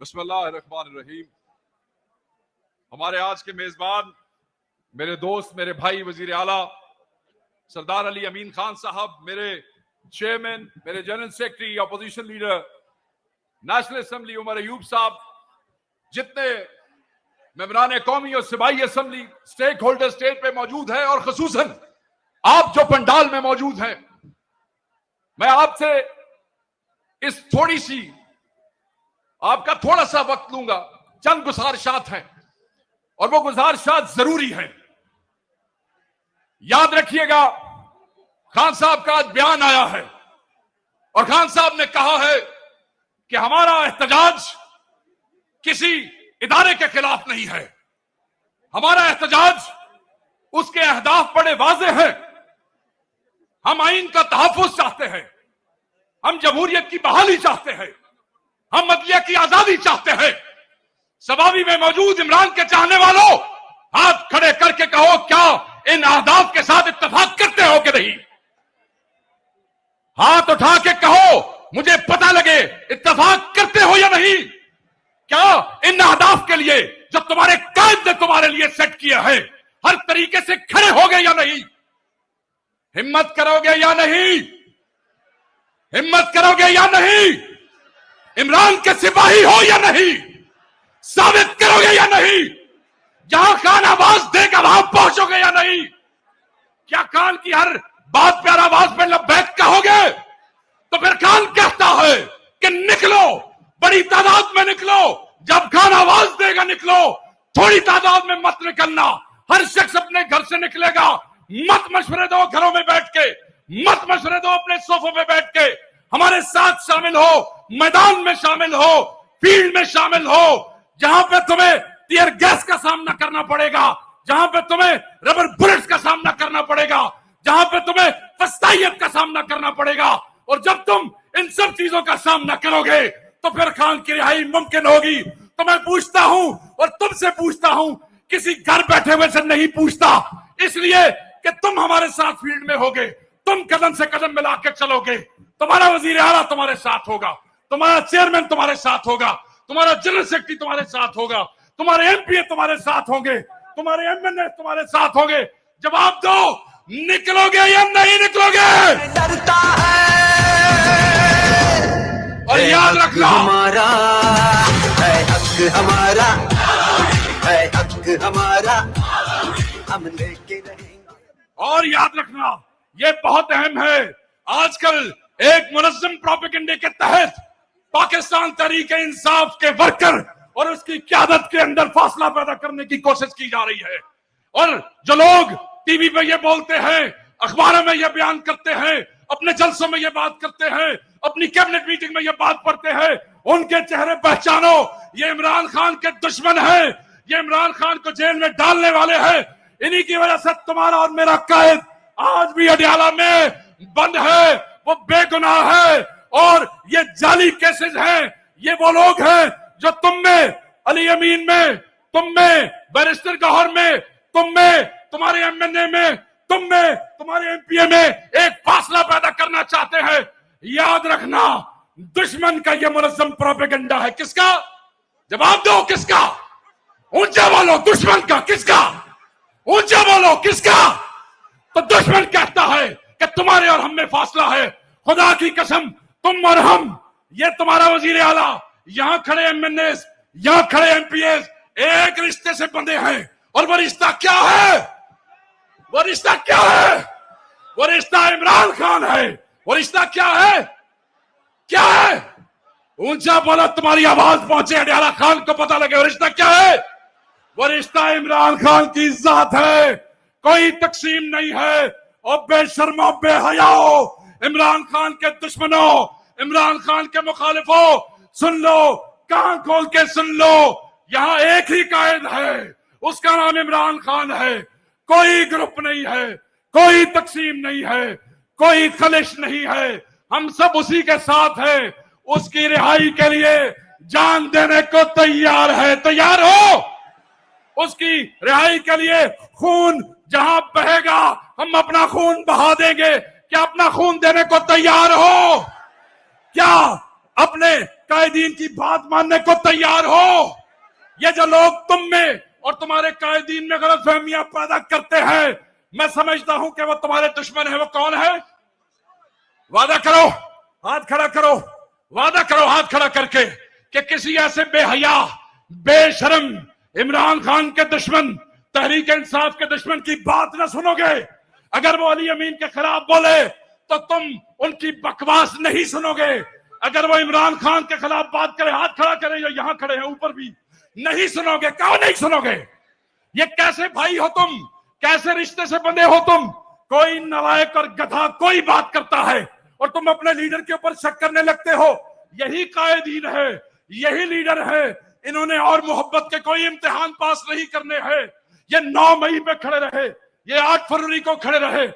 बिस्मिल्लाहिर्रहमानिर्रहीम। हमारे आज के मेजबान मेरे दोस्त, मेरे भाई वजीर आला सरदार अली अमीन खान साहब, मेरे चेयरमैन, मेरे general secretary, opposition leader national assembly Umar Ayub साहब, जितने मेंबरान कौमी और सिपाही असेंबली स्टेक होल्डर स्टेज पे मौजूद है, और खसूसन आप जो पंडाल में मौजूद हैं, मैं आपसे इस थोड़ी सी आपका थोड़ा सा वक्त लूंगा। चंद गुजारिशात हैं और वो गुजारिशात जरूरी हैं। याद रखिएगा, खान साहब का आज बयान आया है और खान साहब ने कहा है कि हमारा एहतजाज किसी इदारे के खिलाफ नहीं है। हमारा एहतजाज उसके अहदाफ बड़े वाज़े हैं। हम आइन का तहफ़्फ़ुज़ चाहते हैं, हम जमहूरियत की बहाली चाहते हैं, हम अदलिया की आजादी चाहते हैं। सवावी में मौजूद इमरान के चाहने वालों, हाथ खड़े करके कहो, क्या इन अहदाफ के साथ इत्तेफाक करते हो कि नहीं? हाथ उठा के कहो, मुझे पता लगे इत्तेफाक करते हो या नहीं। क्या इन अहदाफ के लिए जो तुम्हारे कायद ने तुम्हारे लिए सेट किया है, हर तरीके से खड़े होगे या नहीं? हिम्मत करोगे या नहीं? हिम्मत करोगे या नहीं? इमरान के सिपाही हो या नहीं? साबित करोगे या नहीं? जहां खान आवाज देगा वहां पहुंचोगे या नहीं? क्या खान की हर बात पर आवाज में लब्बैक कहोगे? तो फिर खान कहता है कि निकलो, बड़ी तादाद में निकलो। जब खान आवाज देगा निकलो, थोड़ी तादाद में मत निकलना। हर शख्स अपने घर से निकलेगा। मत मशवरे दो घरों में बैठ के, मत मशवरे दो अपने सोफों में बैठ के। हमारे साथ शामिल हो, मैदान में शामिल हो, फील्ड में शामिल हो, जहां पे तुम्हें टीयर गैस का सामना करना पड़ेगा, जहां पे तुम्हें रबर बुलेट्स का सामना करना पड़ेगा, जहां पे तुम्हें फस्तायत का सामना करना पड़ेगा। और जब तुम इन सब चीजों का सामना करोगे तो फिर खान की रिहाई मुमकिन होगी। तो मैं पूछता हूं और तुमसे पूछता हूं, किसी घर बैठे हुए से नहीं पूछता, इसलिए कि तुम हमारे साथ फील्ड में होगे, तुम कदम से कदम मिला के चलोगे। तुम्हारा वजीर आला तुम्हारे साथ होगा, तुम्हारा चेयरमैन तुम्हारे साथ होगा, तुम्हारा जनरल सेक्रेटरी तुम्हारे साथ होगा, तुम्हारे एमपीए तुम्हारे साथ होंगे, तुम्हारे एमएनए तुम्हारे साथ होंगे। जवाब दो, निकलोगे या नहीं निकलोगे? डरता है और याद रखना, हमारा है हक, हमारा है हक, हमारा हम लेके रहेंगे। और याद रखना, ये बहुत अहम है। आजकल एक मुनज़्ज़म प्रोपेगेंडे के तहत पाकिस्तान तहरीक इंसाफ के वर्कर और उसकी क़यादत के अंदर फासला पैदा करने की कोशिश की जा रही है। और जो लोग टीवी पे ये बोलते हैं, अखबारों में ये बयान करते हैं, अपने जलसों में ये बात करते हैं, अपनी कैबिनेट मीटिंग में ये बात पढ़ते हैं, उनके चेहरे पहचानो। ये इमरान खान के दुश्मन हैं, ये इमरान खान को जेल में डालने वाले हैं। इन्हीं की वजह से तुम्हारा और मेरा कायद आज भी अडियाला में बंद है। वो बेगुनाह है और ये जाली केसेस हैं। ये वो लोग हैं जो तुम में, अली अमीन में, तुम में, बैरिस्टर गौहर में, तुम में, तुम्हारे एमएनए में, तुम में, तुम्हारे एमपीए में एक फासला पैदा करना चाहते हैं। याद रखना, दुश्मन का ये मुनज़्ज़म प्रोपेगेंडा है। किसका? जवाब दो, किसका? ऊंचा बोलो, दुश्मन का। किसका? ऊंचा बोलो, किसका? तो दुश्मन कहता है कि तुम्हारे और हम में फासला है। खुदा की कसम, तुम और हम, ये तुम्हारा वजीर आला, यहां खड़े एमएनएस, यहां खड़े एमपीएस एक रिश्ते से बंधे हैं। और वो रिश्ता क्या है? वो रिश्ता क्या है? वो रिश्ता इमरान खान है। वो रिश्ता क्या है? क्या है? ऊंचा बोला, तुम्हारी आवाज पहुंचे, अडियाला खान को पता लगे। वो रिश्ता क्या है? वो रिश्ता इमरान खान की इज्जत है, कोई तकसीम नहीं है। और बेशर्मो, बेहयाओ, इमरान खान के दुश्मनों, इमरान खान के मुखालिफों, सुन लो, कान खोल के सुन लो, यहां एक ही कायद है, उसका नाम इमरान खान है। कोई ग्रुप नहीं है, कोई तकसीम नहीं है, कोई खलिश नहीं है। हम सब उसी के साथ हैं। उसकी रिहाई के लिए जान देने को तैयार है। तैयार हो? उसकी रिहाई के लिए खून जहां बहेगा हम अपना खून बहा देंगे। क्या अपना खून देने को तैयार हो? क्या अपने कायदीन की बात मानने को तैयार हो? ये जो लोग तुम में और तुम्हारे कायदीन में गलतफहमियां पैदा करते हैं, मैं समझता हूं कि वो तुम्हारे दुश्मन है। वो कौन है? वादा करो, हाथ खड़ा करो, वादा करो हाथ खड़ा करके कि किसी ऐसे बेहया, बेशरम इमरान खान के दुश्मन, तहरीक इंसाफ के दुश्मन की बात न सुनोगे। अगर वो अली अमीन के खिलाफ बोले तो तुम उनकी बकवास नहीं सुनोगे। अगर वो इमरान खान के खिलाफ बात करे, हाथ खड़ा करे, जो यहां खड़े हैं ऊपर भी, नहीं सुनोगे। क्यों नहीं सुनोगे? ये कैसे भाई हो तुम? कैसे रिश्ते से बंधे हो तुम? कोई नालायक और गधा कोई बात करता है और तुम अपने लीडर के ऊपर शक करने लगते हो। यही कायदीन है, यही लीडर है। इन्होंने और मोहब्बत के कोई इम्तिहान पास नहीं करने हैं। ये 9 मई पे खड़े रहे, ये 8 फरवरी को खड़े रहे।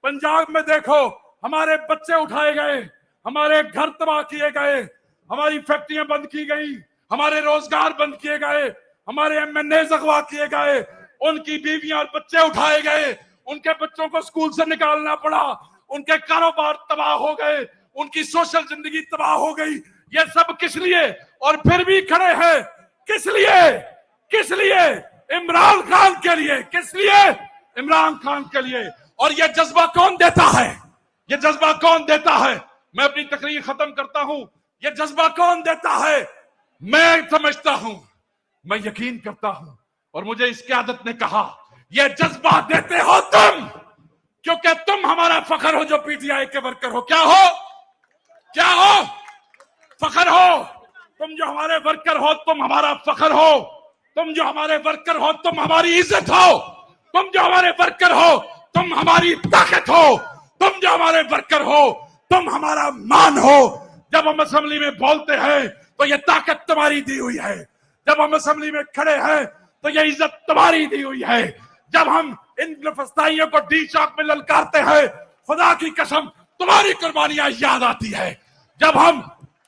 पंजाब में देखो, हमारे बच्चे उठाए गए, हमारे घर तबाह किए गए, हमारी फैक्ट्रियां बंद की गई, हमारे रोजगार बंद किए गए, हमारे एमएनए अगवा किए गए, उनकी बीवियां और बच्चे उठाए गए, उनके बच्चों को स्कूल से निकालना पड़ा, उनके कारोबार तबाह हो गए, उनकी सोशल जिंदगी तबाह हो गई। ये सब किस लिए? और फिर भी खड़े हैं। किस लिए? किस लिए? इमरान खान के लिए। किस लिए? इमरान खान के लिए। और ये जज्बा कौन देता है? ये जज्बा कौन देता है? मैं अपनी तकरीर खत्म करता हूं। ये जज्बा कौन देता है? मैं समझता हूं, मैं यकीन करता हूं, और मुझे इस क़यादत ने कहा, ये जज्बा देते हो तुम, क्योंकि तुम हमारा फखर हो जो पीटीआई के वर्कर हो। क्या हो? क्या हो? फखर हो। तुम जो हमारे वर्कर हो, तुम हमारा फखर हो। तुम जो हमारे वर्कर हो, तुम हमारी इज्जत हो। तुम जो हमारे वर्कर हो, तुम हमारी ताकत हो। तुम जो हमारे वर्कर हो, तुम हमारा मान हो। जब हम असेंबली में बोलते हैं तो ये ताकत तुम्हारी दी हुई है। जब हम असेंबली में खड़े हैं तो ये इज्जत तुम्हारी दी हुई है। जब हम इन फस्ताइयों को डी चौक में ललकारते हैं, खुदा की कसम तुम्हारी कुर्बानियां याद आती है। जब हम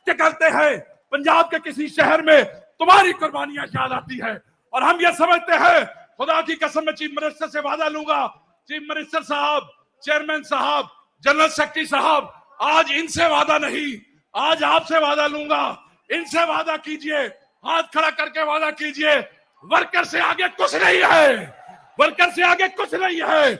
निकलते हैं पंजाब के किसी शहर में, तुम्हारी कुर्बानियां याद आती है। और हम ये समझते हैं, खुदा की कसम मैं चीफ मिनिस्टर से वादा लूंगा, चीफ मिनिस्टर साहब, चेयरमैन साहब, जनरल सेक्रेटरी साहब, आज इनसे वादा नहीं, आज आपसे वादा लूंगा। इनसे वादा कीजिए, हाथ खड़ा करके वादा कीजिए, वर्कर से आगे कुछ नहीं है। वर्कर से आगे कुछ नहीं है।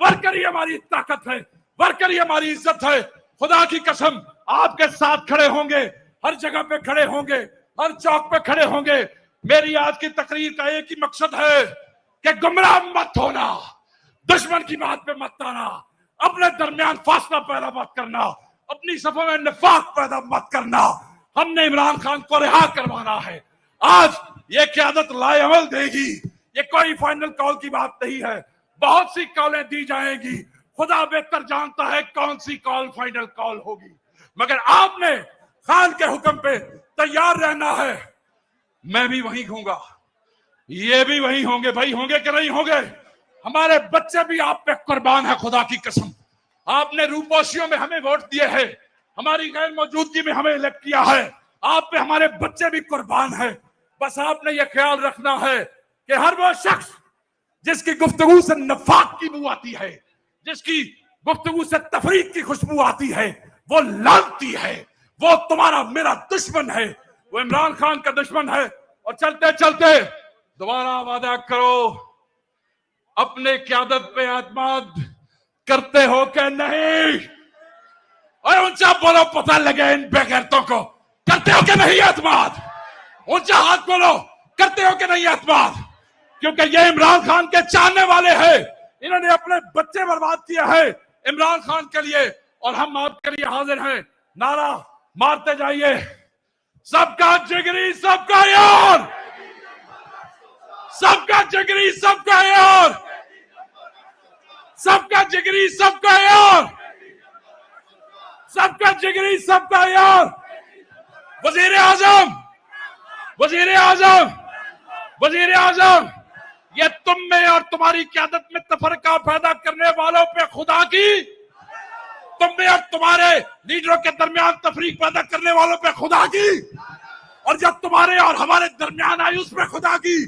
वर्कर ही हमारी ताकत है, वर्कर ही हमारी इज्जत है। खुदा की कसम आपके साथ खड़े होंगे, हर जगह पे खड़े होंगे, हर चौक पे खड़े होंगे। मेरी आज की तकरीर का एक ही मकसद है कि गुमराह मत होना, दुश्मन की बात पे मत आना, अपने दरमियान फासला पैदा मत करना, अपनी सफों में निफाक पैदा मत करना। हमने इमरान खान को रिहा करवाना है। आज ये क़यादत लाएअमल देगी। ये कोई फाइनल कॉल की बात नहीं है, बहुत सी कॉलें दी जाएंगी। खुदा बेहतर जानता है कौन सी कॉल फाइनल कॉल होगी, मगर आपने खान के हुक्म पे तैयार रहना है। मैं भी वहीं होऊंगा, ये भी वहीं होंगे। भाई होंगे कि नहीं होंगे? हमारे बच्चे भी आप पे कुर्बान है। खुदा की कसम, आपने रूपोशियों में हमें वोट दिए हैं, हमारी गैर मौजूदगी में हमें इलेक्ट किया है। आप पे हमारे बच्चे भी कुर्बान है। बस आपने ये ख्याल रखना है कि हर वो शख्स जिसकी गुफ्तगू से नफाक की बू आती है, जिसकी गुफ्तगू से तफरीक की खुशबू आती है, वो लानती है, वो तुम्हारा मेरा दुश्मन है, वो इमरान खान का दुश्मन है। और चलते चलते दोबारा वादा करो, अपने क़यादत पे एतमाद करते हो कि नहीं? और ऊंचा बोलो, पता लगे इन बेगैरतों को करते हो कि नहीं एतमाद? ऊंचा हाथ बोलो, करते हो कि नहीं एतमाद? क्योंकि ये इमरान खान के चाहने वाले हैं, इन्होंने अपने बच्चे बर्बाद किए हैं इमरान खान के लिए, और हम आपके लिए हाजिर हैं। नारा मारते जाइए, सबका जिगरी सबका यार, सबका जिगरी सबका यार, सबका जिगरी सबका यार, सबका जिगरी सबका यार। वजीर आजम, वजीर आजम, वजीर आजम, ये तुम में और तुम्हारी क़यादत में तफरका पैदा करने वालों पे खुदा की, तुम में और तुम्हारे लीडरों के दरमियान तफरीक पैदा करने वालों पे खुदा की, और जब तुम्हारे और हमारे दरमियान आई उस पे खुदा की,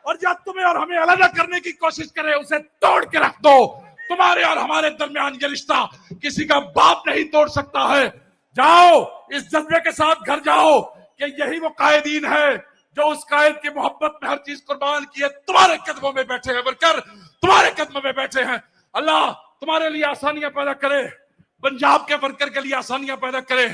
और जब तुम्हें और हमें अलग करने की कोशिश करे उसे तोड़ के रख दो। तुम्हारे और हमारे दरमियान ये रिश्ता किसी का बाप नहीं तोड़ सकता है। जाओ, इस जज्बे के साथ घर जाओ कि यही वो कायदीन है जो उस कायद की मोहब्बत में हर चीज कुर्बान किए, तुम्हारे कदमों में बैठे हैं, वर्कर तुम्हारे कदमों में बैठे हैं। अल्लाह तुम्हारे लिए आसानियां पैदा करे, पंजाब के वर्कर के लिए आसानियां पैदा करे,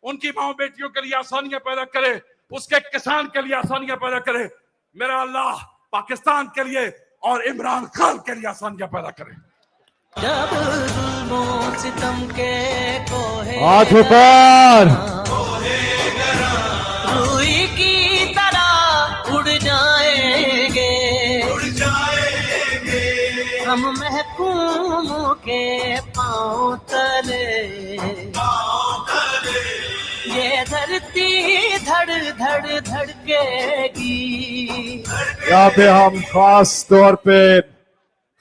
उनकी माओ बेटियों के लिए आसानियां पैदा करे, उसके किसान के लिए आसानियां पैदा करे। मेरा अल्लाह पाकिस्तान के लिए और इमरान खान के लिए आसानियां पैदा करे। जब जुल्मों सितम के कोहे हाथ ऊपर, रूई की तरह उड़ जाएंगे, उड़ जाएंगे हम महकूमों के पांव तले, ये धरती धड़ धड़ धड़केगी। यहाँ पे हम खास तौर पे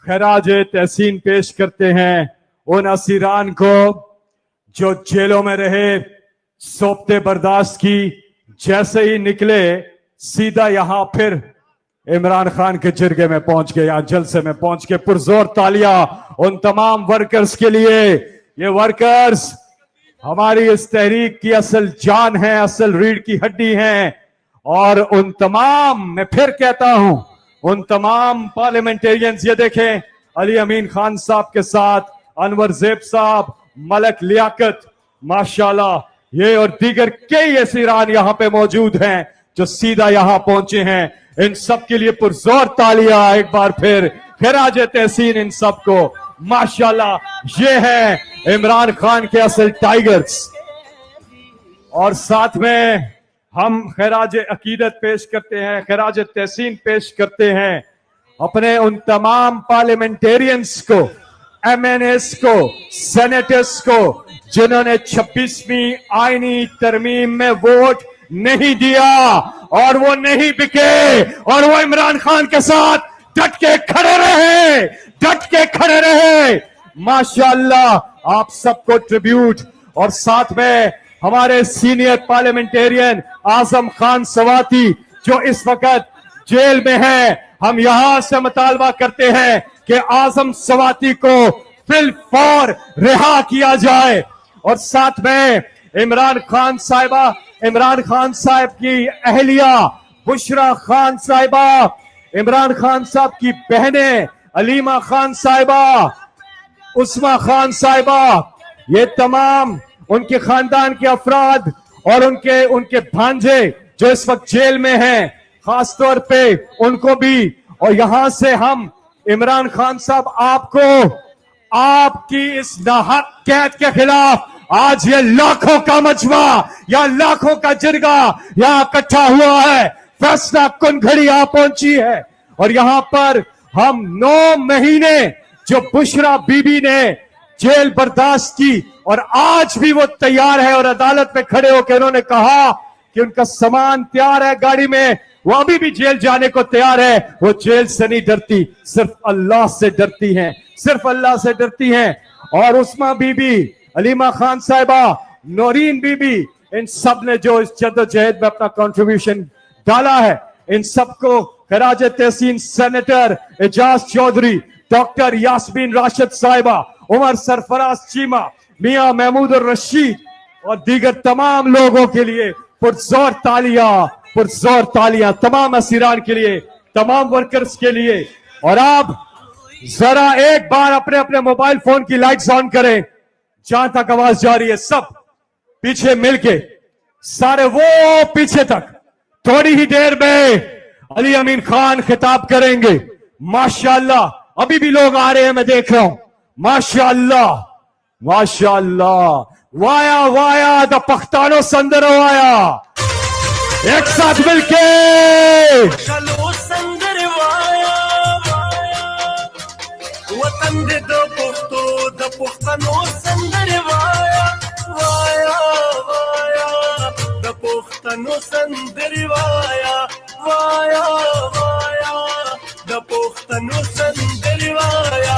खराज तहसीन पेश करते हैं उन असीरान को जो जेलों में रहे, सोबते बर्दाश्त की, जैसे ही निकले सीधा यहां फिर इमरान खान के जिरगे में पहुंच गए, यहाँ जलसे में पहुंच के पुरजोर तालियां उन तमाम वर्कर्स के लिए। ये वर्कर्स हमारी इस तहरीक की असल जान है, असल रीढ़ की हड्डी हैं, और उन तमाम, मैं फिर कहता हूं, उन तमाम पार्लियामेंटेरियंस, ये देखें अली अमीन खान साहब के साथ अनवर ज़ेब साहब, मलक लियाकत, माशाल्लाह, ये और दीगर कई असीरान यहाँ पे मौजूद हैं जो सीधा यहाँ पहुंचे हैं। इन सब के लिए पुरजोर तालियां एक बार फिर, खिराज तहसीन इन सबको, माशाल्लाह। ये है इमरान खान के असल टाइगर्स। और साथ में हम खिराज अकीदत पेश करते हैं, खिराज तहसीन पेश करते हैं अपने उन तमाम पार्लियामेंटेरियंस को, एमएनएस को, सेनेटर्स को जिन्होंने 26वीं आईनी तरमीम में वोट नहीं दिया और वो नहीं बिके, और वो इमरान खान के साथ डट के खड़े रहे, डट के खड़े रहे। माशाअल्लाह, आप सबको ट्रिब्यूट। और साथ में हमारे सीनियर पार्लियामेंटेरियन आजम खान सवाती जो इस वक्त जेल में है, हम यहां से मुतालबा करते हैं कि आजम सवाती को फिलफौर रिहा किया जाए। और साथ में इमरान खान साहिबा, इमरान खान साहब की अहलिया बुशरा खान साहिबा, इमरान खान साहब की बहनें अलीमा खान साहिबा, उस्मा खान साहिबा, ये तमाम उनके खानदान के अफराद और उनके भांजे जो इस वक्त जेल में हैं, खास तौर पे उनको भी। और यहां से हम इमरान खान साहब आपको, आपकी इस नाहक कैद के खिलाफ आज ये लाखों का मजमा या लाखों का जिरगा यहां इकट्ठा हुआ है, फैसला कुन घड़ी यहां पहुंची है। और यहां पर हम 9 महीने जो बुशरा बीबी ने जेल बर्दाश्त की, और आज भी वो तैयार है और अदालत में खड़े होकर उन्होंने कहा कि उनका सामान तैयार है गाड़ी में, वो अभी भी जेल जाने को तैयार है। वो जेल से नहीं डरती, सिर्फ अल्लाह से डरती हैं, सिर्फ अल्लाह से डरती हैं। और उस्मा बीबी, अलीमा खान साहिबा, नौरीन बीबी, इन सब ने जो इस जद्दोजहद में अपना कंट्रीब्यूशन डाला है, इन सबको खिराज तहसीन सेनेटर एजाज चौधरी, डॉक्टर यास्मीन राशिद साहिबा, उमर सरफराज चीमा, मियां महमूद रशीद और दीगर तमाम लोगों के लिए पुरजोर तालियां, पुरजोर तालियां तमाम असीरान के लिए, तमाम वर्कर्स के लिए। और आप जरा एक बार अपने अपने मोबाइल फोन की लाइट्स ऑन करें, जहां तक आवाज जा रही है सब पीछे मिलके सारे वो पीछे तक थोड़ी ही देर में अली अमीन खान खिताब करेंगे। माशाअल्लाह, अभी भी लोग आ रहे हैं, मैं देख रहा हूं। माशाअल्लाह, माशाअल्लाह, वाया वाया द पख्तानो संदर वाया, एक साथ मिलके चलो संदर वाया वाया, वतन दे दो पुख्तो द पुख्तनो संदर वाया वाया वाया, द पुख्तनो संदर वाया वाया वाया, द पुख्तनो संदर वाया,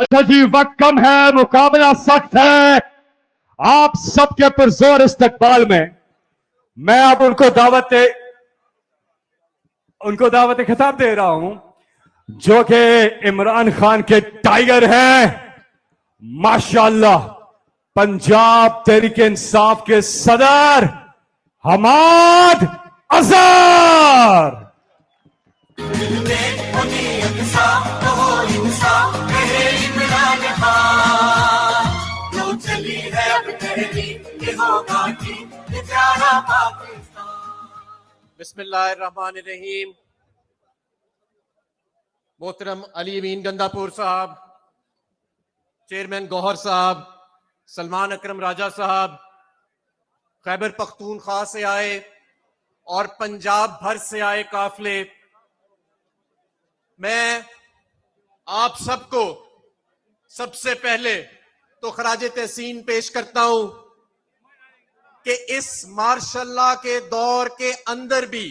अच्छा जी, वक्त कम है, मुकाबला सख्त है। आप सबके पुरजोर इस्तकबाल में मैं अब उनको दावत खिताब दे रहा हूं, जो कि इमरान खान के टाइगर हैं। माशाअल्लाह, पंजाब तहरीक इंसाफ के सदर हमाद अजहर। बिस्मिल्लाहिर्रहमानिर्रहीम। मोहतरम अली अमीन गंदापुर साहब, चेयरमैन गौहर साहब, सलमान अकरम राजा साहब, खैबर पख्तूनख्वा से आए और पंजाब भर से आए काफिले, मैं आप सबको सबसे पहले तो खराज तहसीन पेश करता हूं कि इस मार्शल्लाह के दौर के अंदर भी,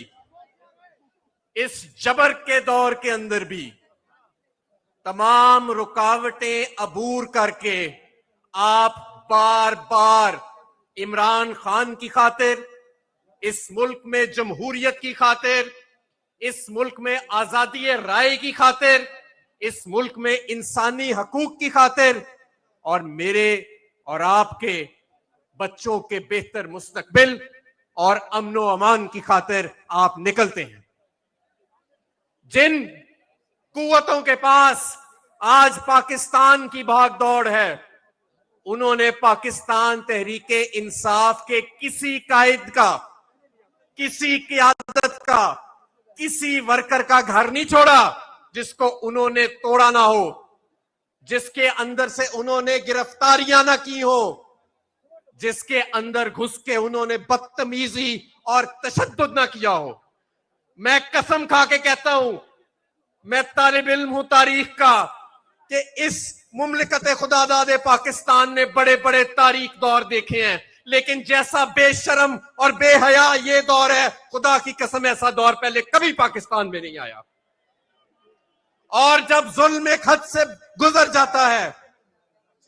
इस जबर के दौर के अंदर भी तमाम रुकावटें अबूर करके आप बार बार इमरान खान की खातिर, इस मुल्क में जमहूरियत की खातिर, इस मुल्क में आजादी राय की खातिर, इस मुल्क में इंसानी हकूक की खातिर और मेरे और आपके बच्चों के बेहतर मुस्तकबिल और अमनो अमान की खातिर आप निकलते हैं। जिन कुव्वतों के पास आज पाकिस्तान की भागदौड़ है, उन्होंने पाकिस्तान तहरीके इंसाफ के किसी कायद का, किसी क़यादत का, किसी वर्कर का घर नहीं छोड़ा जिसको उन्होंने तोड़ा ना हो, जिसके अंदर से उन्होंने गिरफ्तारियां ना की हो, जिसके अंदर घुस के उन्होंने बदतमीजी और तशद्दुद ना किया हो। मैं कसम खा के कहता हूं, मैं तालिब इल्म हूं तारीख का, कि इस मुमलिकत खुदादाद पाकिस्तान ने बड़े बड़े तारीख दौर देखे हैं, लेकिन जैसा बेशरम और बेहया ये दौर है, खुदा की कसम ऐसा दौर पहले कभी पाकिस्तान में नहीं आया। और जब जुल्म एक हद से गुजर जाता है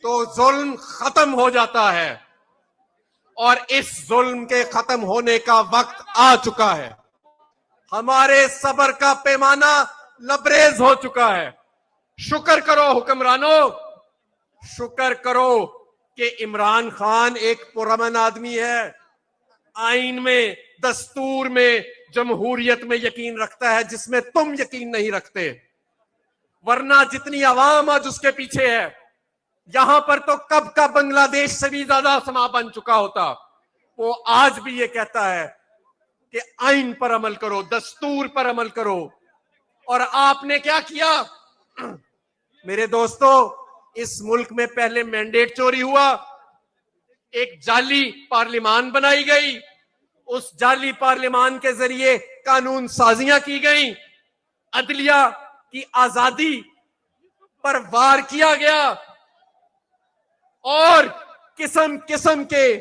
तो जुल्म खत्म हो जाता है, और इस जुल्म के खत्म होने का वक्त आ चुका है। हमारे सब्र का पैमाना लबरेज हो चुका है। शुक्र करो हुक्मरानों, शुक्र करो कि इमरान खान एक पुरअमन आदमी है, आइन में, दस्तूर में, जमहूरियत में यकीन रखता है, जिसमें तुम यकीन नहीं रखते। वरना जितनी आवाम आज उसके पीछे है, यहां पर तो कब का बांग्लादेश से भी ज्यादा समा बन चुका होता। वो आज भी ये कहता है कि आइन पर अमल करो, दस्तूर पर अमल करो। और आपने क्या किया मेरे दोस्तों? इस मुल्क में पहले मैंडेट चोरी हुआ, एक जाली पार्लियामान बनाई गई, उस जाली पार्लियामान के जरिए कानून साजियां की गई, अदलिया की आजादी पर वार किया गया, और किस्म किस्म के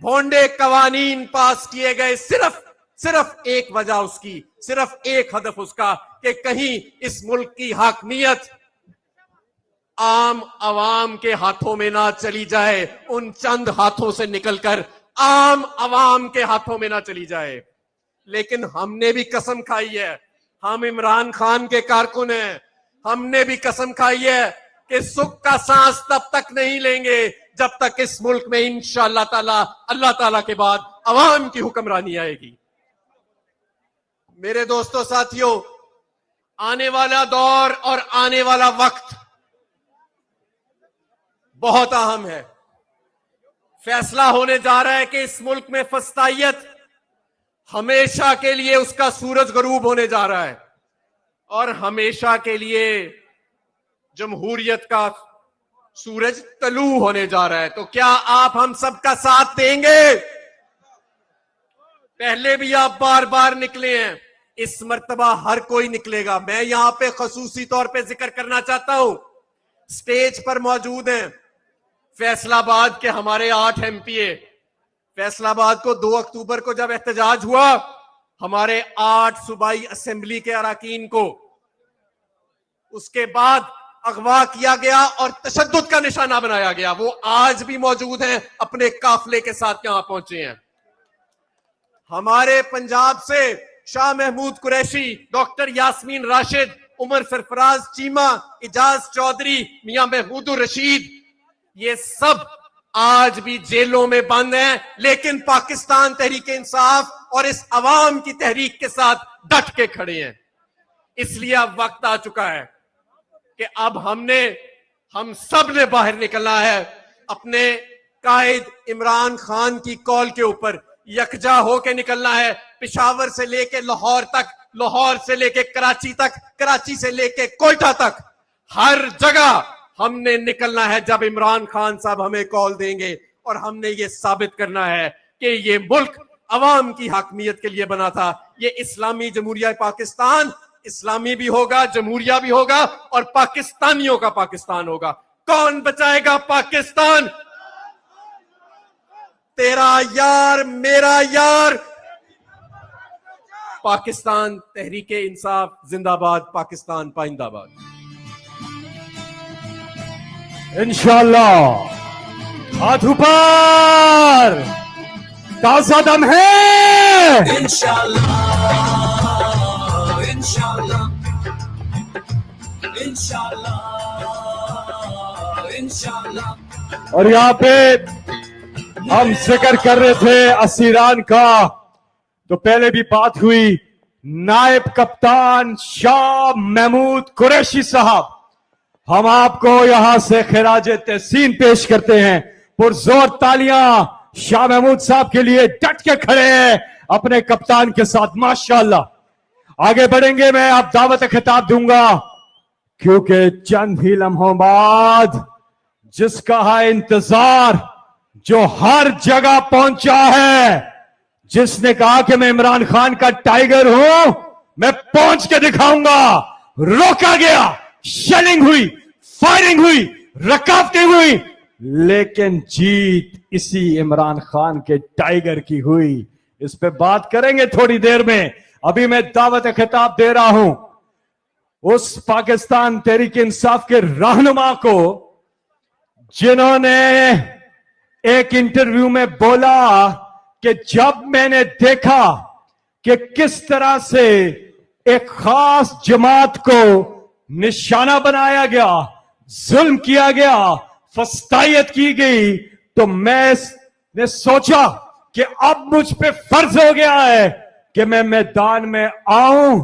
भोंडे कवानीन पास किए गए, सिर्फ सिर्फ एक वजह उसकी, सिर्फ एक हदफ उसका कि कहीं इस मुल्क की हाकमियत आम आवाम के हाथों में ना चली जाए, उन चंद हाथों से निकलकर आम आवाम के हाथों में ना चली जाए। लेकिन हमने भी कसम खाई है, हम इमरान खान के कारकुन हैं, हमने भी कसम खाई है कि सुख का सांस तब तक नहीं लेंगे जब तक इस मुल्क में इंशाअल्लाह ताला, अल्लाह ताला के बाद अवाम की हुक्मरानी आएगी। मेरे दोस्तों साथियों, आने वाला दौर और आने वाला वक्त बहुत अहम है। फैसला होने जा रहा है कि इस मुल्क में फस्तायत हमेशा के लिए उसका सूरज गरूब होने जा रहा है और हमेशा के लिए जमहूरियत का सूरज तलू होने जा रहा है। तो क्या आप हम सबका साथ देंगे? पहले भी आप बार बार निकले हैं, इस मर्तबा हर कोई निकलेगा। मैं यहां पे खसूसी तौर पे जिक्र करना चाहता हूं, स्टेज पर मौजूद हैं फैसलाबाद के हमारे 8 एमपीए। फैसलाबाद को 2 अक्टूबर को जब एहतजाज हुआ, हमारे 8 सूबाई असेंबली के अरकान को उसके बाद अगवा किया गया और तशद्दुद का निशाना बनाया गया। वो आज भी मौजूद हैं, अपने काफिले के साथ यहां पहुंचे हैं। हमारे पंजाब से शाह महमूद कुरैशी, डॉक्टर यास्मीन राशिद, उमर सरफराज चीमा, इजाज चौधरी, मियां महमूदुर रशीद, ये सब आज भी जेलों में बंद हैं, लेकिन पाकिस्तान तहरीक इंसाफ और इस अवाम की तहरीक के साथ डट के खड़े हैं। इसलिए अब वक्त आ चुका है कि अब हम सब ने बाहर निकलना है, अपने कायद इमरान खान की कॉल के ऊपर यकजा होके निकलना है। पेशावर से लेके लाहौर तक, लाहौर से लेके कराची तक, कराची से लेके कोयटा तक, हर जगह हमने निकलना है जब इमरान खान साहब हमें कॉल देंगे। और हमने ये साबित करना है कि ये मुल्क अवाम की हाकमियत के लिए बना था। ये इस्लामी जमहूरिया पाकिस्तान इस्लामी भी होगा, जमहूरिया भी होगा और पाकिस्तानियों का पाकिस्तान होगा। कौन बचाएगा पाकिस्तान? तेरा यार, मेरा यार, पाकिस्तान तहरीके इंसाफ जिंदाबाद, पाकिस्तान पाइंदाबाद। इंशाअल्लाह हाथ ऊपर, ताजा दम है। इंशाअल्लाह, इंशाअल्लाह, इंशाअल्लाह, इंशाअल्लाह। और यहाँ पे हम जिक्र कर रहे थे असीरान का, तो पहले भी बात हुई। नायब कप्तान शाह महमूद कुरैशी साहब, हम आपको यहां से खिराज तहसीन पेश करते हैं। पुरजोर तालियां शाह महमूद साहब के लिए, डट के खड़े हैं अपने कप्तान के साथ, माशाअल्लाह। आगे बढ़ेंगे, मैं आप दावत खिताब दूंगा, क्योंकि चंद ही लम्हों बाद जिसका है इंतजार, जो हर जगह पहुंचा है, जिसने कहा कि मैं इमरान खान का टाइगर हूं, मैं पहुंच के दिखाऊंगा। रोका गया, शेलिंग हुई, फायरिंग हुई, रकावटें हुई, लेकिन जीत इसी इमरान खान के टाइगर की हुई। इस पे बात करेंगे थोड़ी देर में। अभी मैं दावत खिताब दे रहा हूं उस पाकिस्तान तहरीक इंसाफ के रहनुमा को, जिन्होंने एक इंटरव्यू में बोला कि जब मैंने देखा कि किस तरह से एक खास जमात को निशाना बनाया गया, जुल्म किया गया, फस्तायत की गई, तो मैंने सोचा कि अब मुझ पे फर्ज हो गया है कि मैं मैदान में आऊं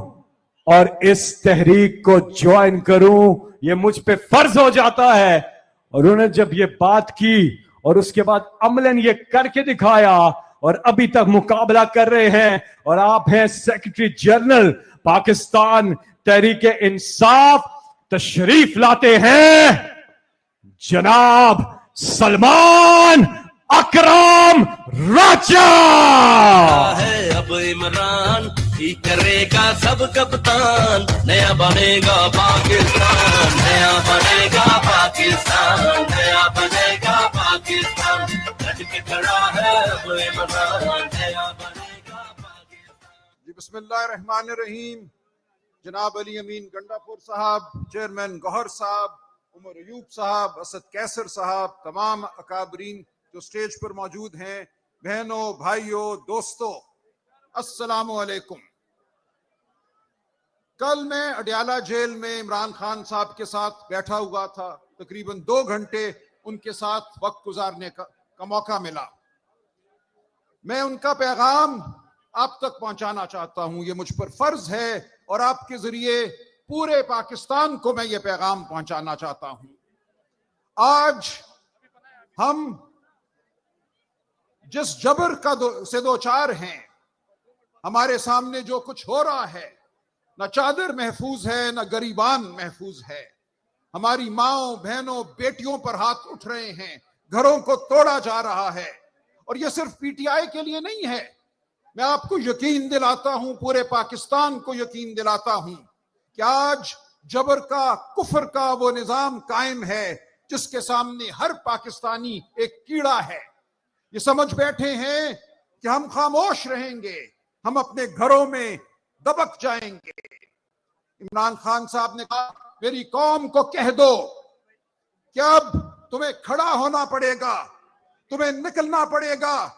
और इस तहरीक को ज्वाइन करूं। ये मुझ पे फर्ज हो जाता है। और उन्होंने जब ये बात की और उसके बाद अमलन ये करके दिखाया, और अभी तक मुकाबला कर रहे हैं। और आप हैं सेक्रेटरी जनरल पाकिस्तान तहरीक इंसाफ, तशरीफ लाते हैं जनाब सलमान अकरम राजा। है अब इमरान ही करेगा सब कप्तान, नया बनेगा पाकिस्तान, नया बनेगा पाकिस्तान, नया बनेगा पाकिस्तान। डट के खड़ा है अब इमरान, नया बनेगा पाकिस्तान। बिस्मिल्लाहिर्रहमानिर्रहीम। जनाब अली अमीन गंडापुर साहब, चेयरमैन गौहर साहब, उमर अयूब साहब, असद कैसर साहब, तमाम अकाबरीन जो स्टेज पर मौजूद हैं, बहनों, भाइयों, दोस्तों, अस्सलामु अलैकुम। कल मैं अडयाला जेल में इमरान खान साहब के साथ बैठा हुआ था। तकरीबन 2 घंटे उनके साथ वक्त गुजारने का मौका मिला। मैं उनका पैगाम आप तक पहुंचाना चाहता हूं। ये मुझ पर फर्ज है और आपके जरिए पूरे पाकिस्तान को मैं ये पैगाम पहुंचाना चाहता हूं। आज हम जिस जबर का से दो चार हैं, हमारे सामने जो कुछ हो रहा है, न चादर महफूज है, न गरीबान महफूज है। हमारी माओ, बहनों, बेटियों पर हाथ उठ रहे हैं, घरों को तोड़ा जा रहा है। और यह सिर्फ पीटीआई के लिए नहीं है। मैं आपको यकीन दिलाता हूं, पूरे पाकिस्तान को यकीन दिलाता हूं कि आज जबर का, कुफर का वो निजाम कायम है जिसके सामने हर पाकिस्तानी एक कीड़ा है। ये समझ बैठे हैं कि हम खामोश रहेंगे, हम अपने घरों में दबक जाएंगे। इमरान खान साहब ने कहा, मेरी कौम को कह दो कि अब तुम्हें खड़ा होना पड़ेगा, तुम्हें निकलना पड़ेगा।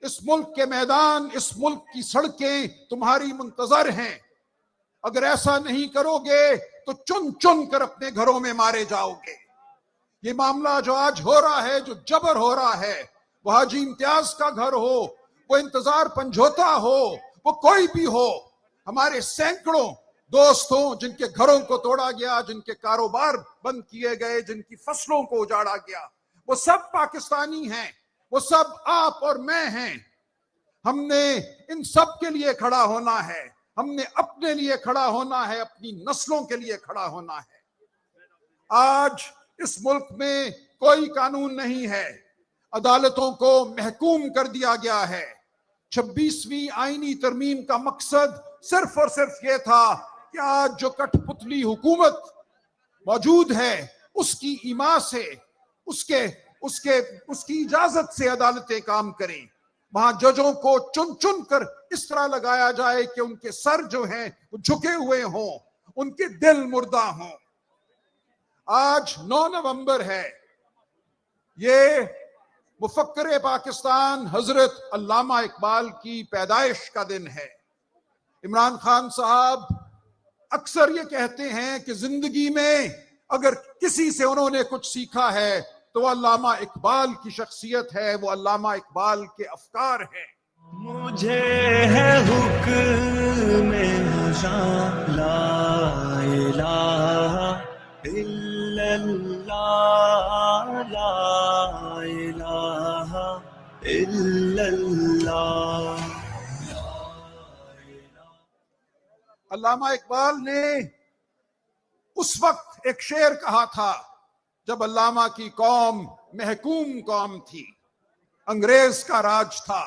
इस मुल्क के मैदान, इस मुल्क की सड़कें तुम्हारी मुंतजर हैं। अगर ऐसा नहीं करोगे तो चुन चुन कर अपने घरों में मारे जाओगे। ये मामला जो आज हो रहा है, जो जबर हो रहा है, वो हाजी इम्तियाज का घर हो, वो इंतजार पंजोता हो, वो कोई भी हो, हमारे सैकड़ों दोस्त हों जिनके घरों को तोड़ा गया, जिनके कारोबार बंद किए गए, जिनकी फसलों को उजाड़ा गया, वो सब पाकिस्तानी हैं, वो सब आप और मैं हैं। हमने इन सब के लिए खड़ा होना है, हमने अपने लिए खड़ा होना है, अपनी नस्लों के लिए खड़ा होना है। आज इस मुल्क में कोई कानून नहीं है, अदालतों को महकूम कर दिया गया है। 26वीं आईनी तरमीम का मकसद सिर्फ और सिर्फ ये था कि आज जो कठपुतली हुकूमत मौजूद है उसकी ईमा से, उसकी इजाजत से अदालतें काम करें। वहां जजों को चुन चुन कर इस तरह लगाया जाए कि उनके सर जो हैं वो झुके हुए हों, उनके दिल मुर्दा हों। आज 9 नवंबर है, ये मुफक्किर पाकिस्तान हजरत अल्लामा इकबाल की पैदाइश का दिन है। इमरान खान साहब अक्सर ये कहते हैं कि जिंदगी में अगर किसी से उन्होंने कुछ सीखा है तो वो अल्लामा इकबाल की शख्सियत है, वो अल्लामा इकबाल के अफकार है। मुझे है हुक्म ला इलाहा इल्लल्लाह, ला इलाहा इल्लल्लाह। अल्लामा इकबाल ने उस वक्त एक शेर कहा था जब अल्लामा की कौम महकूम कौम थी, अंग्रेज का राज था।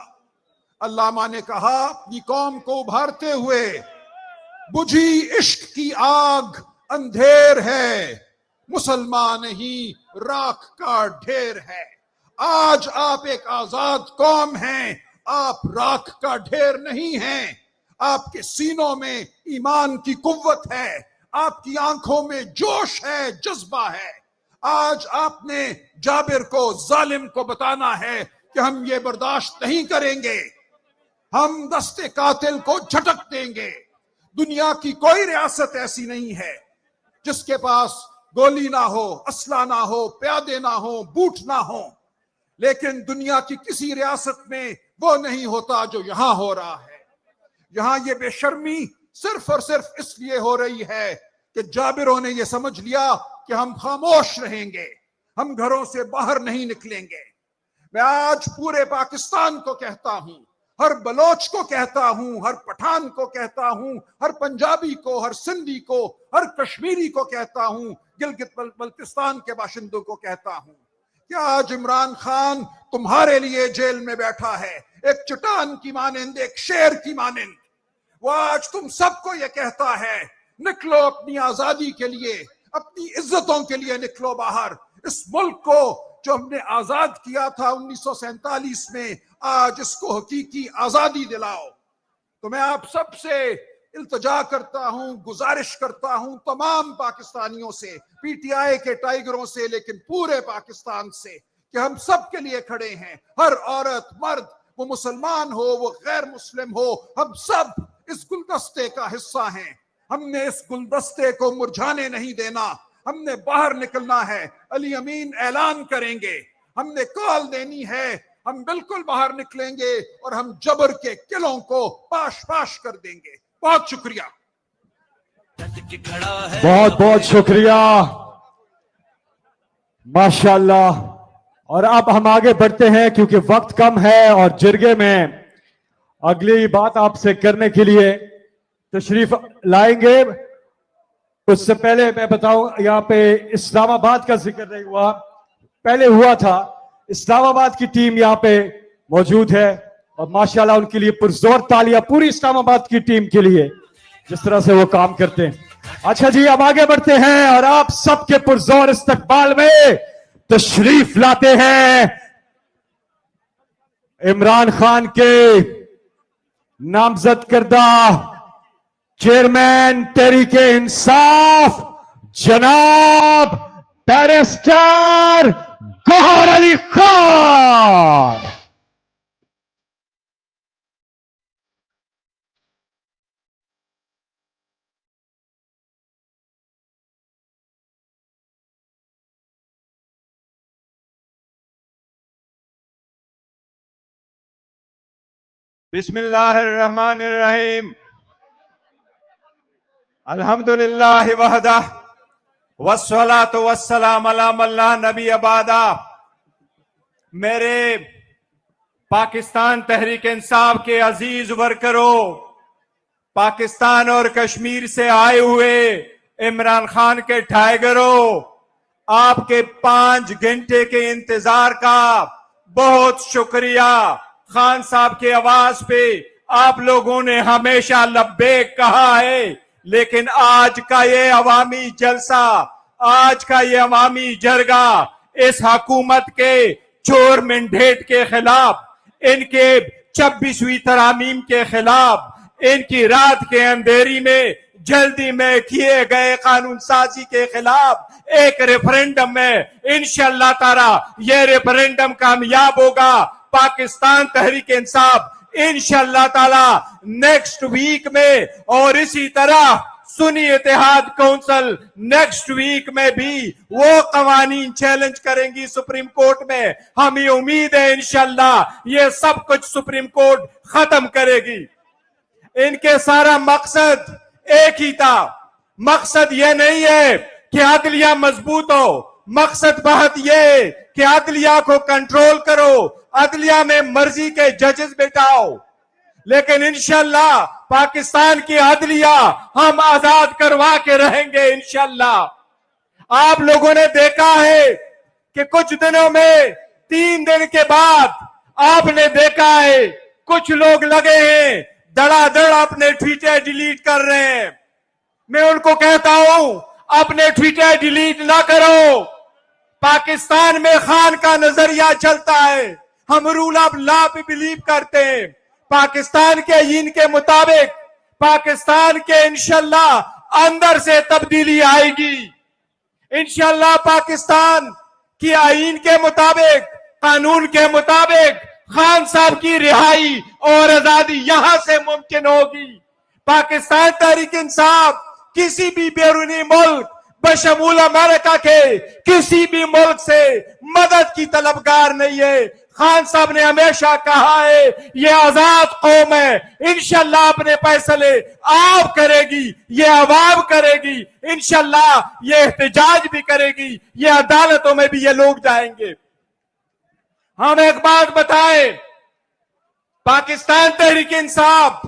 अल्लामा ने कहा अपनी कौम को उभारते हुए, बुझी इश्क की आग अंधेर है, मुसलमान नहीं राख का ढेर है। आज आप एक आजाद कौम हैं, आप राख का ढेर नहीं हैं। आपके सीनों में ईमान की कुव्वत है, आपकी आंखों में जोश है, जज्बा है। आज आपने जाबिर को, जालिम को बताना है कि हम ये बर्दाश्त नहीं करेंगे, हम दस्ते कातिल को झटक देंगे। दुनिया की कोई रियासत ऐसी नहीं है जिसके पास गोली ना हो, असला ना हो, प्यादे ना हो, बूट ना हो, लेकिन दुनिया की किसी रियासत में वो नहीं होता जो यहां हो रहा है। यहां ये बेशर्मी सिर्फ और सिर्फ इसलिए हो रही है कि जाबिरों ने ये समझ लिया कि हम खामोश रहेंगे, हम घरों से बाहर नहीं निकलेंगे। मैं आज पूरे पाकिस्तान को कहता हूं, हर बलोच को कहता हूं, हर पठान को कहता हूं, हर पंजाबी को, हर सिंधी को, हर कश्मीरी को कहता हूं, गिलगित बल्तिस्तान के बाशिंदों को कहता हूं कि आज इमरान खान तुम्हारे लिए जेल में बैठा है, एक चट्टान की मानिंद, एक शेर की मानिंद। वो आज तुम सबको ये कहता है, निकलो अपनी आजादी के लिए, अपनी इज्जतों के लिए निकलो बाहर। इस मुल्क को जो हमने आजाद किया था 1947 में, आज इसको हकीकी आजादी दिलाओ। तो मैं आप सबसे इल्तजा करता हूं, गुजारिश करता हूं तमाम पाकिस्तानियों से, पीटीआई के टाइगरों से, लेकिन पूरे पाकिस्तान से, कि हम सब के लिए खड़े हैं। हर औरत मर्द, वो मुसलमान हो वो गैर मुस्लिम हो, हम सब इस गुलदस्ते का हिस्सा हैं। हमने इस गुलदस्ते को मुरझाने नहीं देना, हमने बाहर निकलना है। अली अमीन ऐलान करेंगे, हमने कॉल देनी है, हम बिल्कुल बाहर निकलेंगे और हम जबर के किलों को पाश पाश कर देंगे। बहुत शुक्रिया। बहुत बहुत शुक्रिया, माशाल्लाह। और अब हम आगे बढ़ते हैं क्योंकि वक्त कम है और जिरगे में अगली बात आपसे करने के लिए तशरीफ लाएंगे। उससे पहले मैं बताऊं, यहाँ पे इस्लामाबाद का जिक्र नहीं हुआ, पहले हुआ था। इस्लामाबाद की टीम यहाँ पे मौजूद है और माशाल्लाह उनके लिए पुरजोर तालियां पूरी इस्लामाबाद की टीम के लिए, जिस तरह से वो काम करते हैं। अच्छा जी, अब आगे बढ़ते हैं और आप सबके पुरजोर इस्तकबाल में तशरीफ लाते हैं इमरान खान के नामजद करदा चेयरमैन तहरीके इंसाफ जनाब बैरिस्टर गौहर अली खान। बिस्मिल्लाहिर्रहमानिर्रहीम। अल्हम्दुलिल्लाहि वहदा वस्सलातु वस्सलाम अला मन ला नबी अबादा। मेरे पाकिस्तान तहरीक इंसाफ के अजीज वर्करों, पाकिस्तान और कश्मीर से आए हुए इमरान खान के टाइगरों, आपके 5 घंटे के इंतजार का बहुत शुक्रिया। खान साहब की आवाज पे आप लोगों ने हमेशा लब्बैक कहा है, लेकिन आज का ये अवामी जलसा, आज का ये अवामी जरगा इस हुकूमत के चोर मैंडेट के खिलाफ, इनके 26वीं तरामीम के खिलाफ, इनकी रात के अंधेरी में जल्दी में किए गए कानून साजी के खिलाफ एक रेफरेंडम में इंशाअल्लाह ताला ये रेफरेंडम कामयाब होगा। पाकिस्तान तहरीक इंसाफ इंशाअल्लाह ताला नेक्स्ट वीक में, और इसी तरह सुन्नी इत्तेहाद काउंसिल नेक्स्ट वीक में भी वो कवानीन चैलेंज करेंगी सुप्रीम कोर्ट में। हमें उम्मीद है इंशाअल्लाह ये सब कुछ सुप्रीम कोर्ट खत्म करेगी। इनके सारा मकसद एक ही था, मकसद ये नहीं है कि अदलिया मजबूत हो, मकसद बहुत ये कि अदलिया को कंट्रोल करो, अदलिया में मर्जी के जजेस बैठाओ। लेकिन इंशाअल्लाह पाकिस्तान की अदलिया हम आजाद करवा के रहेंगे इंशाअल्लाह। आप लोगों ने देखा है कि कुछ दिनों में 3 दिन के बाद आपने देखा है कुछ लोग लगे हैं धड़ाधड़ अपने ट्वीटर डिलीट कर रहे हैं। मैं उनको कहता हूं अपने ट्वीटर डिलीट ना करो। पाकिस्तान में खान का नजरिया चलता है, हम रूल ऑफ लॉ पे बिलीव करते हैं। पाकिस्तान के आईन के मुताबिक पाकिस्तान के इंशाअल्लाह अंदर से तब्दीली आएगी। इंशाअल्लाह पाकिस्तान की आईन के मुताबिक, कानून के मुताबिक खान साहब की रिहाई और आजादी यहां से मुमकिन होगी। पाकिस्तान तहरीक इंसाफ किसी भी बैरूनी मुल्क बशमूल अमेरिका के किसी भी मुल्क से मदद की तलबगार नहीं है। खान साहब ने हमेशा कहा है ये आजाद कौम है, इंशाअल्लाह अपने फैसले आप करेगी, ये अवाम करेगी, इंशाअल्लाह ये एहतजाज भी करेगी, ये अदालतों में भी ये लोग जाएंगे। हम एक बात बताएं, पाकिस्तान तहरीक इंसाफ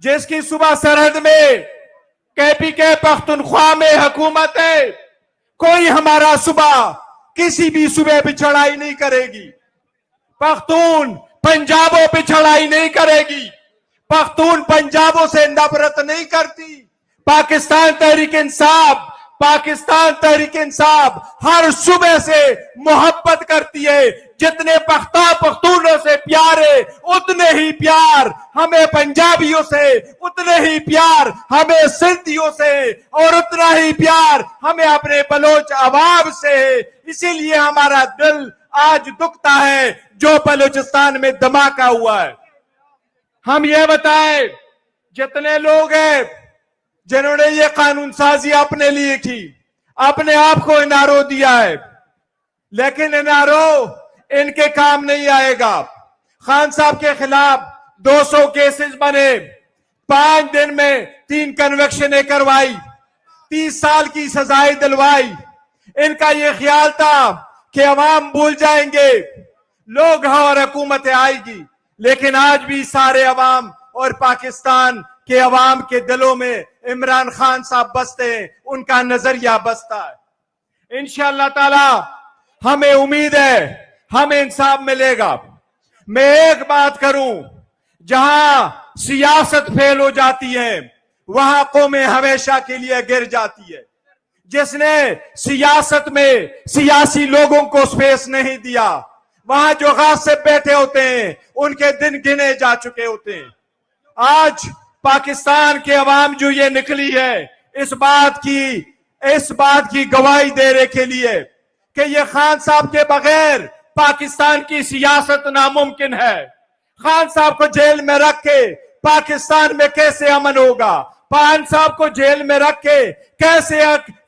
जिसकी सुबह सरहद में KPK पख्तूनख्वा में हुकूमत है, कोई हमारा सुबह किसी भी सूबे पे चढ़ाई नहीं करेगी। पख्तून पंजाबों पे चढ़ाई नहीं करेगी, पख्तून पंजाबों से नफरत नहीं करती। पाकिस्तान तहरीक इंसाफ पाकिस्तान तहरीक इंसाफ हर सुबह से मोहब्बत करती है। जितने पख्तूनों से प्यार है, उतने ही प्यार हमें पंजाबियों से, उतने ही प्यार हमें सिंधियों से, और उतना ही प्यार हमें अपने बलोच अवाम से है। इसीलिए हमारा दिल आज दुखता है जो बलूचिस्तान में धमाका हुआ है। हम ये बताएं, जितने लोग हैं जिन्होंने ये कानून साजी अपने लिए की, अपने आप को एनआरओ दिया है, लेकिन एनआरओ इनके काम नहीं आएगा। खान साहब के खिलाफ 200 केसेस बने, 5 दिन में 3 कन्वेक्शनें करवाई, 30 साल की सजाएं दिलवाई। इनका ये ख्याल था कि अवाम भूल जाएंगे, लोग और हुकूमतें आएगी, लेकिन आज भी सारे अवाम और पाकिस्तान के अवाम के दिलों में इमरान खान साहब बसते हैं, उनका नजरिया बसता है। इंशाअल्लाह ताला हमें उम्मीद है हमें इंसाफ मिलेगा। मैं एक बात करूं, जहां सियासत फेल हो जाती है वहां कौमें हमेशा के लिए गिर जाती है। जिसने सियासत में सियासी लोगों को स्पेस नहीं दिया, वहां जो गासिब बैठे होते हैं उनके दिन गिने जा चुके होते हैं। आज पाकिस्तान के अवाम जो ये निकली है इस बात की गवाही देने के लिए कि ये खान साहब के बगैर पाकिस्तान की सियासत नामुमकिन है। खान साहब को जेल में रख के पाकिस्तान में कैसे अमन होगा? खान साहब को जेल में रख के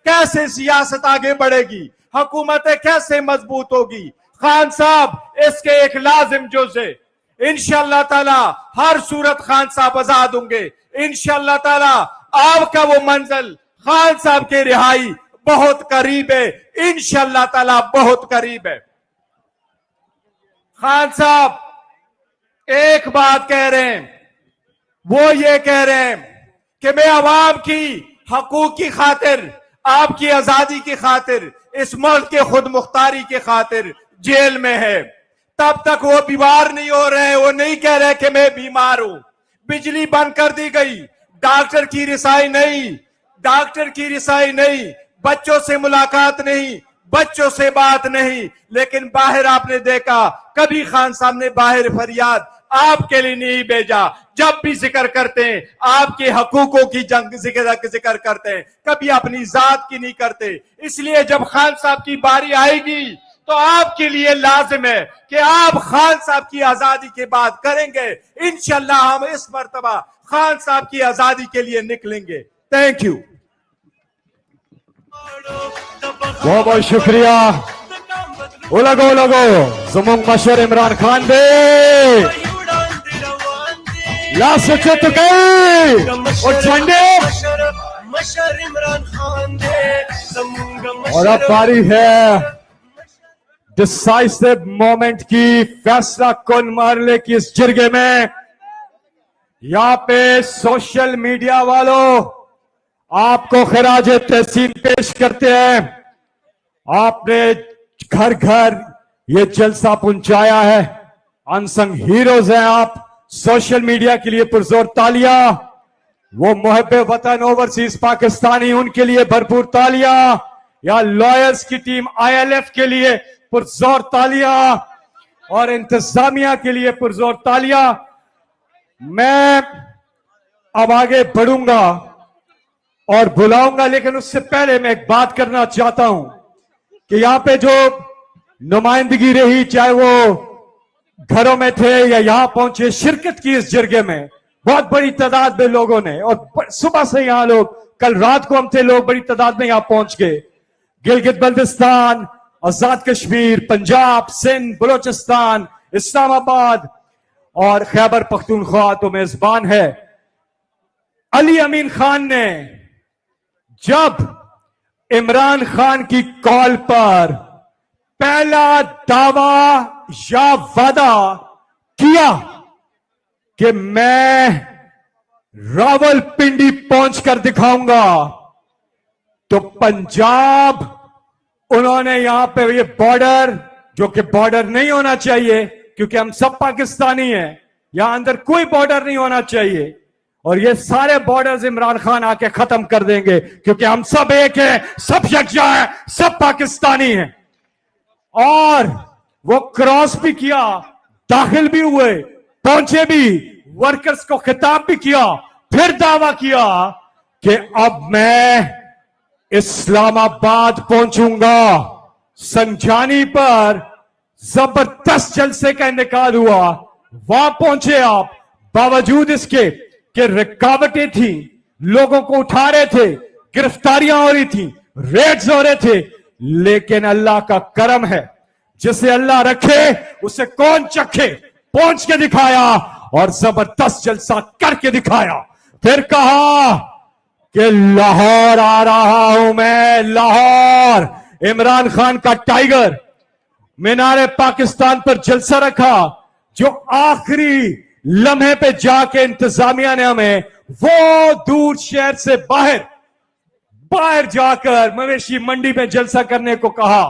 कैसे सियासत आगे बढ़ेगी? हुकूमतें कैसे मजबूत होगी? खान साहब इसके एक लाजिम जुज़ है। इंशाअल्लाह ताला हर सूरत खान साहब आजाद होंगे। इंशाअल्लाह ताला आपका वो मंजिल खान साहब की रिहाई बहुत करीब है। इंशाअल्लाह ताला बहुत करीब है। खान साहब एक बात कह रहे हैं, वो ये कह रहे हैं कि मैं अवाम की हकूक की खातिर, आपकी आजादी की खातिर, इस मुल्क के खुद मुख्तारी की खातिर जेल में है। तब तक वो बीमार नहीं हो रहे, वो नहीं कह रहे कि मैं बीमार हूं। बिजली बंद कर दी गई, डॉक्टर की रिसाई नहीं, बच्चों से मुलाकात नहीं, बच्चों से बात नहीं। लेकिन बाहर आपने देखा कभी खान साहब ने बाहर फरियाद आपके लिए नहीं भेजा। जब भी जिक्र करते हैं आपके हकूकों की जिक्र करते हैं, कभी अपनी जात की नहीं करते। इसलिए जब खान साहब की बारी आएगी तो आपके लिए लाजिम है कि आप खान साहब की आजादी की बात करेंगे। इंशाअल्लाह हम इस मर्तबा खान साहब की आजादी के लिए निकलेंगे। Thank you. बहुत बहुत शुक्रिया। लगो जुमुंग मशहूर इमरान खान दे लास्ट चित गई और झंडे और अब बारी है डिसाइसिव मोमेंट की, फैसला कौन मारने की इस जिरगे में। यहाँ पे सोशल मीडिया वालों आपको खराज तहसीन पेश करते हैं। आपने घर घर ये जलसा पहुंचाया है, अनसंग हीरोज हैं आप। सोशल मीडिया के लिए पुरजोर तालियां। वो मुहब्बे वतन ओवरसीज पाकिस्तानी, उनके लिए भरपूर तालियां। या लॉयर्स की टीम ILF के लिए पुरजोर तालियां और इंतजामिया के लिए पुरजोर तालियां। मैं अब आगे बढ़ूंगा और बुलाऊंगा, लेकिन उससे पहले मैं एक बात करना चाहता हूं कि यहाँ पे जो नुमाइंदगी रही, चाहे वो घरों में थे या यहां पहुंचे, शिरकत की इस जिरगे में बहुत बड़ी तादाद में लोगों ने, और सुबह से यहां लोग, कल रात को हम थे लोग बड़ी तादाद में यहां पहुंच गए। गिलगित बल्तिस्तान, आजाद कश्मीर, पंजाब, सिंध, बलोचिस्तान, इस्लामाबाद और खैबर पख्तूनख्वा तो मेजबान है। अली अमीन खान ने जब इमरान खान की कॉल पर पहला दावा या वादा किया कि मैं रावलपिंडी पहुंचकर दिखाऊंगा, तो पंजाब उन्होंने यहां पे ये बॉर्डर, जो कि बॉर्डर नहीं होना चाहिए क्योंकि हम सब पाकिस्तानी हैं, यहां अंदर कोई बॉर्डर नहीं होना चाहिए, और ये सारे बॉर्डर्स इमरान खान आके खत्म कर देंगे, क्योंकि हम सब एक हैं, सब यकजा हैं, सब पाकिस्तानी हैं। और वो क्रॉस भी किया, दाखिल भी हुए, पहुंचे भी, वर्कर्स को खिताब भी किया, फिर दावा किया कि अब मैं इस्लामाबाद पहुंचूंगा। संजानी पर जबरदस्त जलसे का इंतकाल हुआ, वहां पहुंचे आप, बावजूद इसके कि रुकावटें थी, लोगों को उठा रहे थे, गिरफ्तारियां हो रही थी, रेड्स हो रहे थे, लेकिन अल्लाह का करम है, जिसे अल्लाह रखे उसे कौन चखे। पहुंच के दिखाया और जबरदस्त जलसा करके दिखाया। फिर कहा कि लाहौर आ रहा हूं मैं, लाहौर। इमरान खान का टाइगर मीनारे पाकिस्तान पर जलसा रखा, जो आखिरी लम्हे पे जाके इंतजामिया ने हमें वो दूर शहर से बाहर जाकर मवेशी मंडी में जलसा करने को कहा।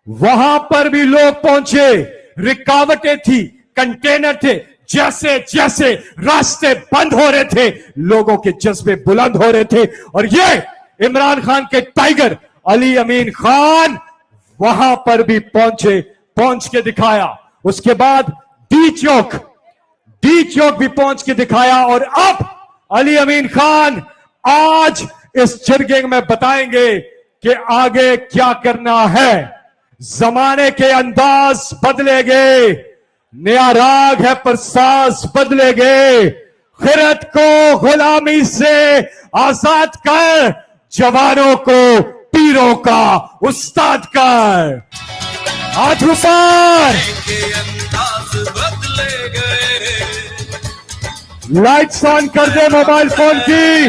वहां पर भी लोग पहुंचे, रुकावटें थी, कंटेनर थे, जैसे जैसे रास्ते बंद हो रहे थे, लोगों के जज्बे बुलंद हो रहे थे। और ये इमरान खान के टाइगर अली अमीन खान वहां पर भी पहुंच के दिखाया। उसके बाद डी चौक भी पहुंच के दिखाया। और अब अली अमीन खान आज इस जरगे में बताएंगे कि आगे क्या करना है। जमाने के अंदाज बदलेंगे, नया राग है पर साज बदलेंगे। खिरत को गुलामी से आजाद कर, जवानों को पीरों का उस्ताद कर। हाथ ऊपर, लाइट्स ऑन कर दे मोबाइल फोन की।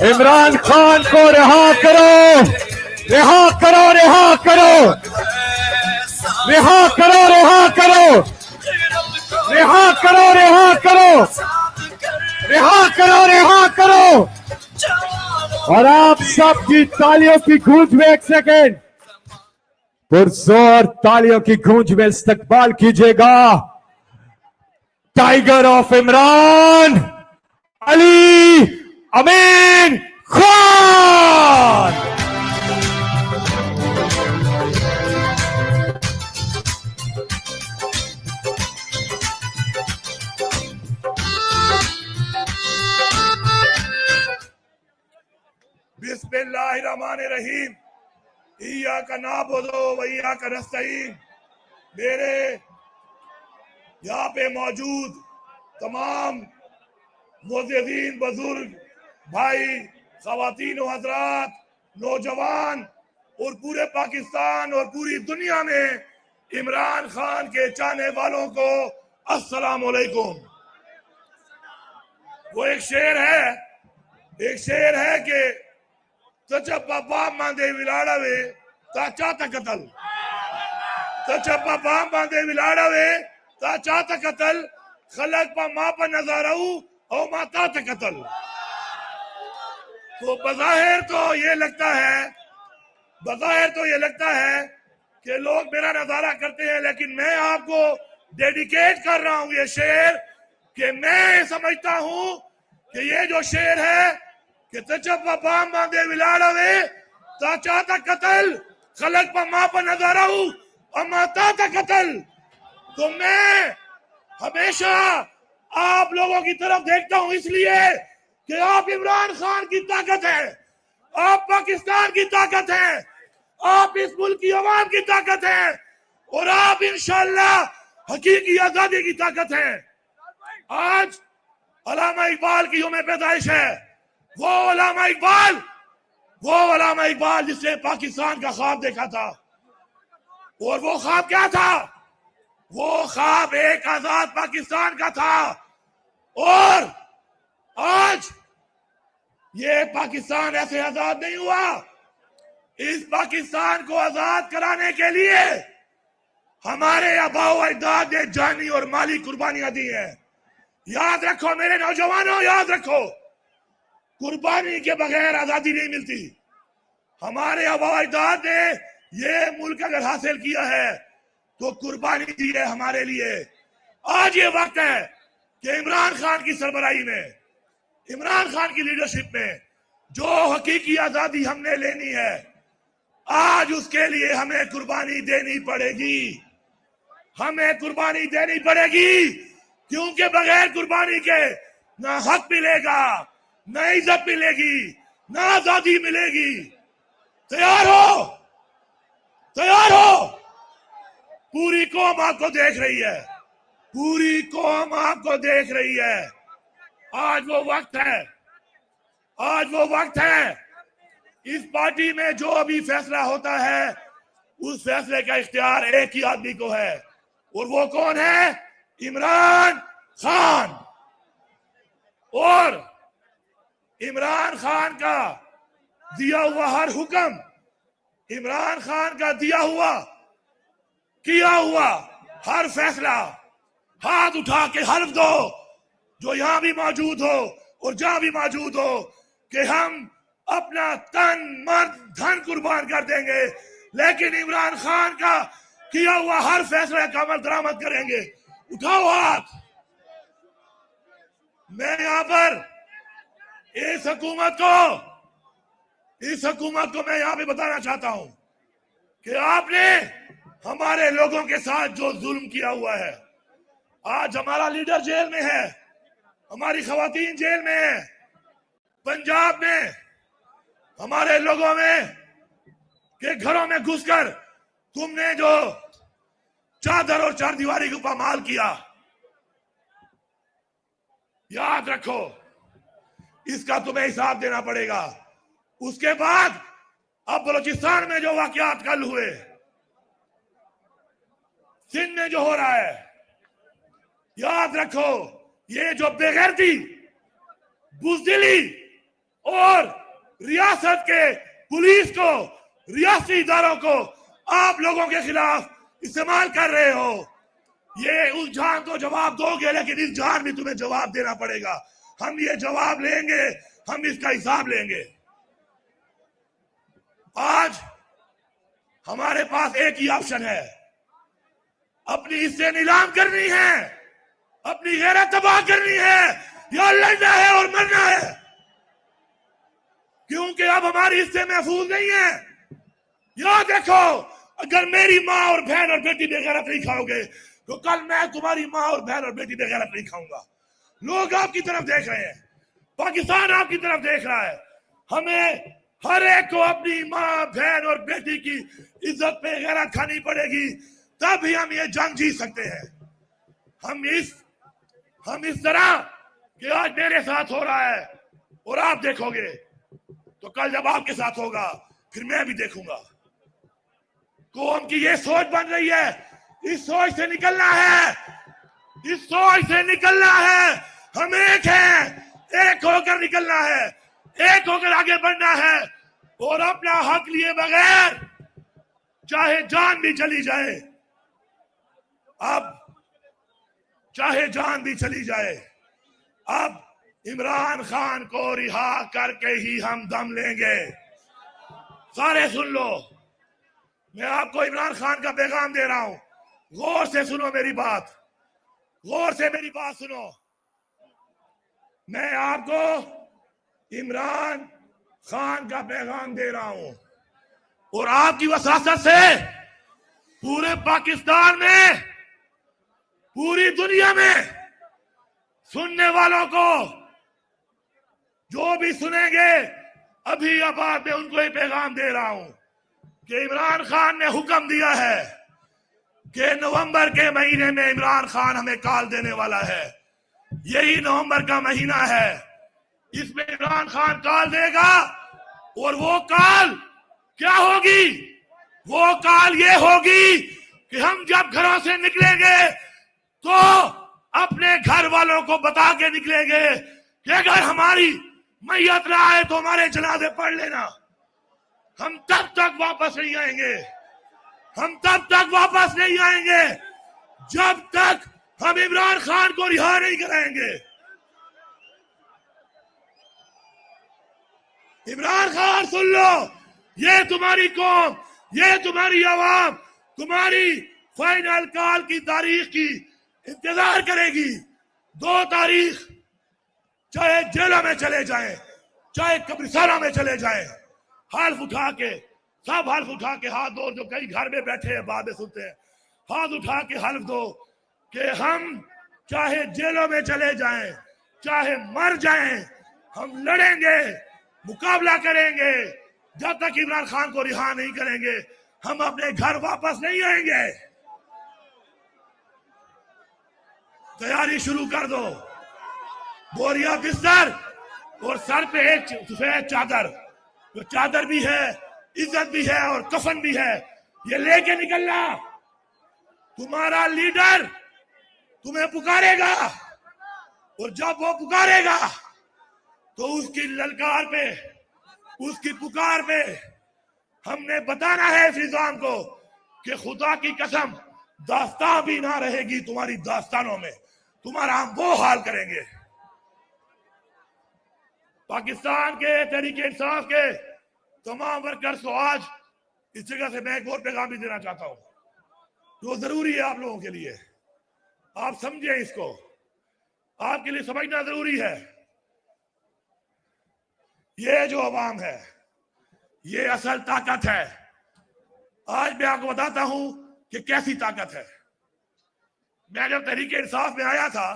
इमरान खान को रिहा करो, रिहा करो, रिहा करो, रिहा करो, रिहा करो, रिहा करो, रिहा करो, रिहा करो, रिहा करो। और आप सबकी तालियों की गूंज में एक सेकेंड पुरजोर तालियों की गूंज में इस्तकबाल कीजिएगा टाइगर ऑफ इमरान अली अमीन खान। बिस्मिल्लाहिर्रहमानिर्रहीम। इय्या का नाबुदु व इय्या का नस्तईन। मेरे यहाँ पे मौजूद तमाम मुअज़्ज़िज़ीन, बुजुर्ग भाई, ख़वातीन व हज़रात, नौजवान और पूरे पाकिस्तान और पूरी दुनिया में इमरान खान के चाहने वालों को अस्सलामु अलैकुम। वो एक शेर है कि तचप्पा बाप मांदे विलाड़ावे ता चाहता कतल, तचप्पा बाप मांदे विलाड़ावे ता चाहता कतल, खलक पा माँ पर नजाराऊ और माता ता कतल। तो बज़ाहिर तो ये लगता है कि लोग मेरा नजारा करते हैं, लेकिन मैं आपको डेडिकेट कर रहा हूं ये शेर कि मैं समझता हूं कि ये जो शेर है कि तचप्पा बाम बांधे विलाड़ावे ता चाहता कतल, खलक पा माँ पर नजाराऊ और माता ता कतल। तो मैं हमेशा आप लोगों की तरफ देखता हूं इसलिए कि आप इमरान खान की ताकत है, आप पाकिस्तान की ताकत है, आप इस मुल्क की आवाम की ताकत है और आप इंशाअल्लाह हकीकी आजादी की ताकत है। आज अल्लामा इकबाल की यौम पैदाइश है। वो अल्लामा इकबाल जिसने पाकिस्तान का ख्वाब देखा था, और वो ख्वाब क्या था? वो ख्वाब एक आजाद पाकिस्तान का था। और आज ये पाकिस्तान ऐसे आजाद नहीं हुआ। इस पाकिस्तान को आजाद कराने के लिए हमारे आबाओ अजदाद ने जानी और माली कुर्बानियां दी हैं। याद रखो मेरे नौजवानों, याद रखो, कुर्बानी के बगैर आजादी नहीं मिलती। हमारे आबाओ अजदाद ने ये मुल्क अगर हासिल किया है तो कुर्बानी दी है हमारे लिए। आज ये वक्त है कि इमरान खान की सरबराही में, इमरान खान की लीडरशिप में जो हकीकी आजादी हमने लेनी है, आज उसके लिए हमें कुर्बानी देनी पड़ेगी। हमें कुर्बानी देनी पड़ेगी, क्योंकि बगैर कुर्बानी के ना हक मिलेगा, ना इज्जत मिलेगी, ना आजादी मिलेगी। तैयार हो, तैयार हो। पूरी कौम आपको देख रही है, पूरी कौम आपको देख रही है। आज वो वक्त है, आज वो वक्त है। इस पार्टी में जो अभी फैसला होता है, उस फैसले का इख्तियार एक ही आदमी को है, और वो कौन है? इमरान खान। और इमरान खान का दिया हुआ हर हुक्म, इमरान खान का दिया हुआ, किया हुआ हर फैसला हाथ उठा के हल्फ दो, जो यहां भी मौजूद हो और जहां भी मौजूद हो, कि हम अपना तन मन धन कुर्बान कर देंगे, लेकिन इमरान खान का किया हुआ हर फैसला का अमल दरामद करेंगे। उठाओ हाथ। मैं यहां पर इस हुकूमत को मैं यहां पे बताना चाहता हूं कि आपने हमारे लोगों के साथ जो जुल्म किया हुआ है, आज हमारा लीडर जेल में है, हमारी खवातीन जेल में है, पंजाब में हमारे लोगों में के घरों में घुसकर तुमने जो चादर और चारदीवारी के ऊपर माल किया, याद रखो, इसका तुम्हें हिसाब देना पड़ेगा। उसके बाद अब बलूचिस्तान में जो वाकयात कल हुए, सिंध में जो हो रहा है, याद रखो, ये जो बेगैरती, बुज़दिली और रियासत के पुलिस को, रियासी इदारों को आप लोगों के खिलाफ इस्तेमाल कर रहे हो, ये उस जान को जवाब दोगे, लेकिन इस जान भी तुम्हें जवाब देना पड़ेगा। हम ये जवाब लेंगे, हम इसका हिसाब लेंगे। आज हमारे पास एक ही ऑप्शन है, अपनी हिस्से नीलाम करनी है, अपनी गैरत तबाह करनी है, या लड़ना है और मरना है, क्योंकि अब हमारी हिस्से महफूज नहीं है। याद देखो, अगर मेरी माँ और बहन और बेटी बेगैरत नहीं खाओगे, तो कल मैं तुम्हारी माँ और बहन और बेटी बेगैरत नहीं खाऊंगा। लोग आपकी तरफ देख रहे हैं, पाकिस्तान आपकी तरफ देख रहा है। हमें हर एक को अपनी माँ, बहन और बेटी की इज्जत पे गैरत खानी पड़ेगी, तब ही हम ये जंग जीत सकते हैं। हम इस तरह कि आज मेरे साथ हो रहा है और आप देखोगे, तो कल जब आपके साथ होगा, फिर मैं भी देखूंगा। कौम की ये सोच बन रही है, इस सोच से निकलना है, इस सोच से निकलना है। हम एक हैं, एक होकर निकलना है, एक होकर आगे बढ़ना है, और अपना हक लिए बगैर चाहे जान भी चली जाए, अब चाहे जान भी चली जाए, अब इमरान खान को रिहा करके ही हम दम लेंगे। सारे सुन लो, मैं आपको इमरान खान का पैगाम दे रहा हूं, गौर से सुनो मेरी बात, गौर से मेरी बात सुनो। मैं आपको इमरान खान का पैगाम दे रहा हूं, और आपकी वसासत से पूरे पाकिस्तान में, पूरी दुनिया में सुनने वालों को, जो भी सुनेंगे, अभी अब मैं उनको ये पैगाम दे रहा हूं कि इमरान खान ने हुक्म दिया है कि नवंबर के महीने में इमरान खान हमें कॉल देने वाला है। यही नवंबर का महीना है, इसमें इमरान खान कॉल देगा, और वो कॉल क्या होगी? वो कॉल ये होगी कि हम जब घरों से निकलेंगे तो अपने घर वालों को बता के निकलेंगे कि अगर हमारी मैयत ना आए तो हमारे जनाजे पढ़ लेना। हम तब तक वापस नहीं आएंगे, हम तब तक वापस नहीं आएंगे जब तक हम इमरान खान को रिहा नहीं कराएंगे। इमरान खान सुन लो, ये तुम्हारी कौम, ये तुम्हारी आवाम, तुम्हारी फाइनल कॉल की तारीख की इंतजार करेगी। 2 तारीख, चाहे जेलों में चले जाएं, चाहे कब्रिस्तानों में चले जाएं, हल्फ उठा के, सब हल्फ उठा के हाथ दो, जो कई घर में बैठे हैं बातें सुनते हैं, हाथ उठा के हल्फ दो कि हम चाहे जेलों में चले जाएं, चाहे मर जाएं, हम लड़ेंगे, मुकाबला करेंगे, जब तक इमरान खान को रिहा नहीं करेंगे हम अपने घर वापस नहीं आएंगे। तैयारी शुरू कर दो। बोरिया बिस्तर और सर पे एक सफेद चादर, जो चादर भी है, इज्जत भी है और कफन भी है, ये लेके निकलना। तुम्हारा लीडर तुम्हें पुकारेगा और जब वो पुकारेगा तो उसकी ललकार पे, उसकी पुकार पे हमने बताना है इस निजाम को कि खुदा की कसम दास्तां भी ना रहेगी तुम्हारी दास्तानों में, तुम्हारा हम वो हाल करेंगे। पाकिस्तान के तहरीक इंसाफ के तमाम वर्कर्स को आज इस जगह से मैं एक और पैगाम भी देना चाहता हूं जो जरूरी है आप लोगों के लिए। आप समझे इसको, आपके लिए समझना जरूरी है। ये जो अवाम है, ये असल ताकत है। आज मैं आपको बताता हूं कि कैसी ताकत है। मैं जब तहरीक इंसाफ में आया था,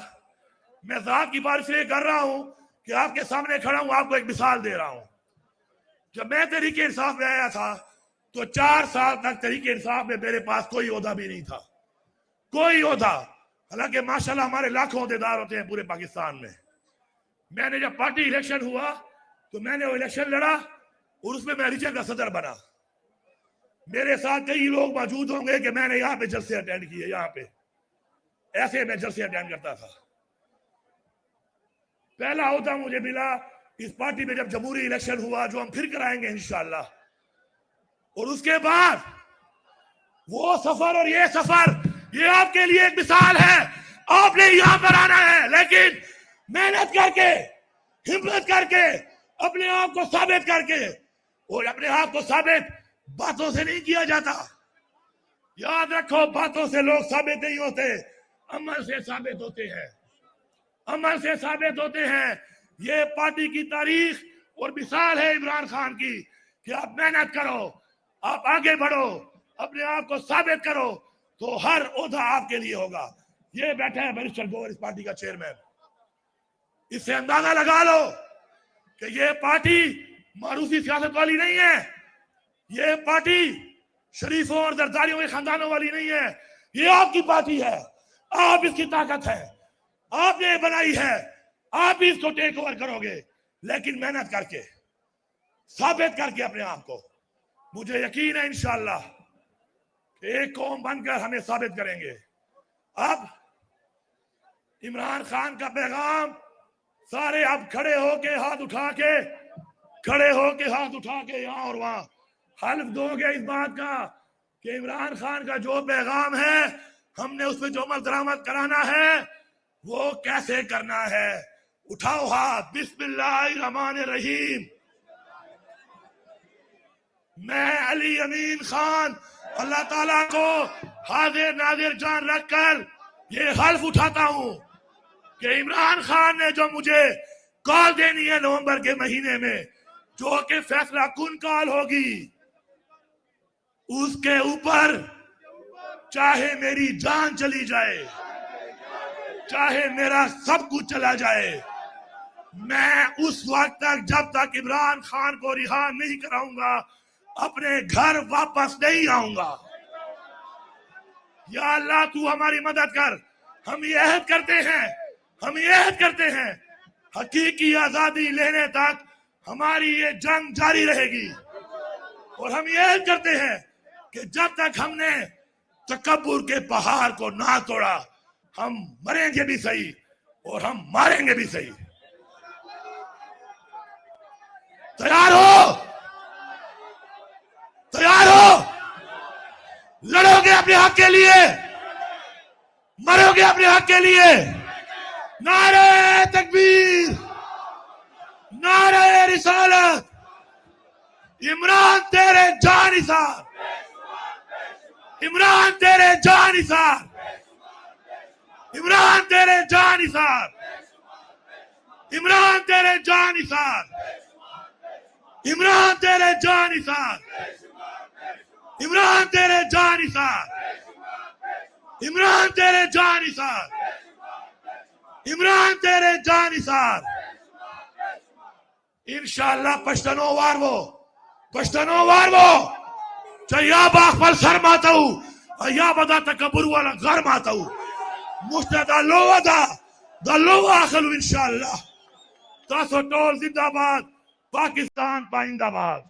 मैं ज़ात की बात इसलिए कर रहा हूं कि आपके सामने खड़ा हूं, आपको एक मिसाल दे रहा हूं। जब मैं तहरीक इंसाफ में आया था तो 4 साल तक तहरीक इंसाफ में मेरे पास कोई ओहदा भी नहीं था, कोई ओहदा। हालांकि माशाल्लाह हमारे लाखों ओहदेदार होते हैं पूरे पाकिस्तान में। मैंने जब पार्टी इलेक्शन हुआ तो मैंने वो इलेक्शन लड़ा और उसमें मैं रीजन का सदर बना। मेरे साथ कई लोग मौजूद होंगे कि मैंने यहाँ पे जलसे अटेंड किए, यहाँ पे ऐसे मैं जलसे अटेंड करता था। पहला ओहदा मुझे मिला इस पार्टी में जब जमहूरी इलेक्शन हुआ, जो हम फिर कराएंगे इंशाअल्लाह। और उसके बाद वो सफर और ये सफर, ये आपके लिए एक मिसाल है। आपने यहां पर आना है, लेकिन मेहनत करके, हिम्मत करके, अपने आप को साबित करके। और अपने आप को साबित बातों से नहीं किया जाता, याद रखो। बातों से लोग साबित नहीं होते, अमल से साबित होते हैं, अमल से साबित होते हैं। ये पार्टी की तारीख और मिसाल है इमरान खान की कि आप मेहनत करो, आप आगे बढ़ो, अपने आप को साबित करो, तो हर ओहदा आपके लिए होगा। ये बैठे हैं बैरिस्टर गोवर, इस पार्टी का चेयरमैन। इससे अंदाजा लगा लो कि ये पार्टी मारूफी सियासत वाली नहीं है, ये पार्टी शरीफों और जरदारियों के खानदानों वाली नहीं है। ये आपकी पार्टी है, आप इसकी ताकत है, आपने बनाई है, आप भी इसको टेक ओवर करोगे, लेकिन मेहनत करके, साबित करके अपने आप को। मुझे यकीन है इंशाअल्लाह एक कौम बनकर हमें साबित करेंगे। अब इमरान खान का पैगाम, सारे अब खड़े होके हाथ उठा के, खड़े होके हाथ उठा के यहां और वहां हल्फ दोगे इस बात का कि इमरान खान का जो पैगाम है, हमने उसमें जो अमल दरामद कराना है वो कैसे करना है। उठाओ हाथ। बिस्मिल्लाहिर्रहमानिर्रहीम। मैं अली अमीन खान अल्लाह ताला को हाजिर नाजिर जान रखकर ये हल्फ उठाता हूं कि इमरान खान ने जो मुझे कॉल देनी है नवंबर के महीने में, जो कि फैसला कुन कॉल होगी, उसके ऊपर चाहे मेरी जान चली जाए, चाहे मेरा सब कुछ चला जाए, मैं उस वक्त तक, जब तक इमरान खान को रिहा नहीं कराऊंगा, अपने घर वापस नहीं आऊंगा। या अल्लाह तू हमारी मदद कर। हम ये अहद करते हैं, हम ये अहद करते हैं, हकीकी आजादी लेने तक हमारी ये जंग जारी रहेगी। और हम ये अहद करते हैं कि जब तक हमने तकब्बुर के पहाड़ को ना तोड़ा, हम मरेंगे भी सही और हम मारेंगे भी सही। तैयार हो? तैयार हो? लड़ोगे अपने हक के लिए, मरोगे अपने हक के लिए। नारे तकबीर, नारे रिसालत। इमरान तेरे जानिसार, इमरान तेरे जान निसार, इमरान तेरे जान निसार, इमरान तेरे जान निसार, इमरान तेरे जान निसार, इमरान तेरे जान निसार, इमरान तेरे जान निसार, इमरान तेरे जान निसार। इंशाअल्लाह पश्तनो वारवो चया बाखफल सर माताऊ या बदा तकबर वाला घर माताऊ मुस्तदा लोवा आखलू इंशाअल्लाह। तासो टोल जिंदाबाद, पाकिस्तान पाइंदाबाद।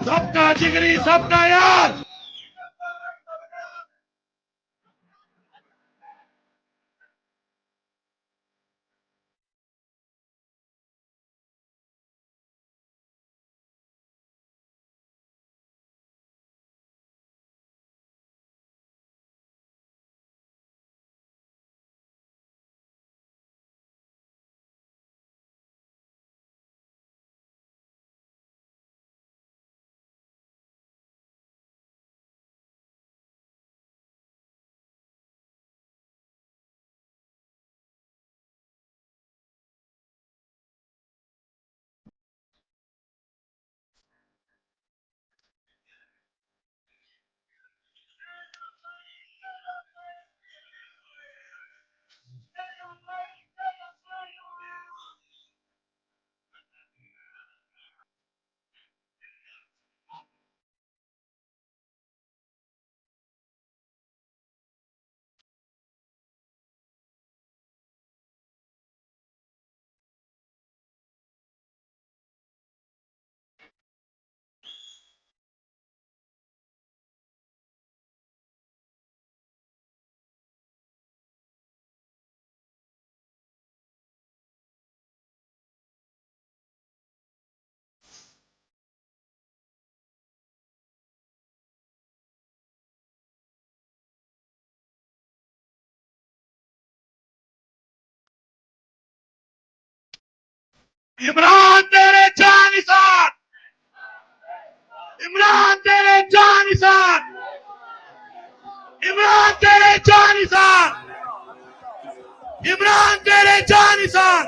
सबका जिगरी, सबका यार। इमरान तेरे जान निसार, इमरान तेरे जान निसार, इमरान तेरे जान निसार, इमरान तेरे जान निसार।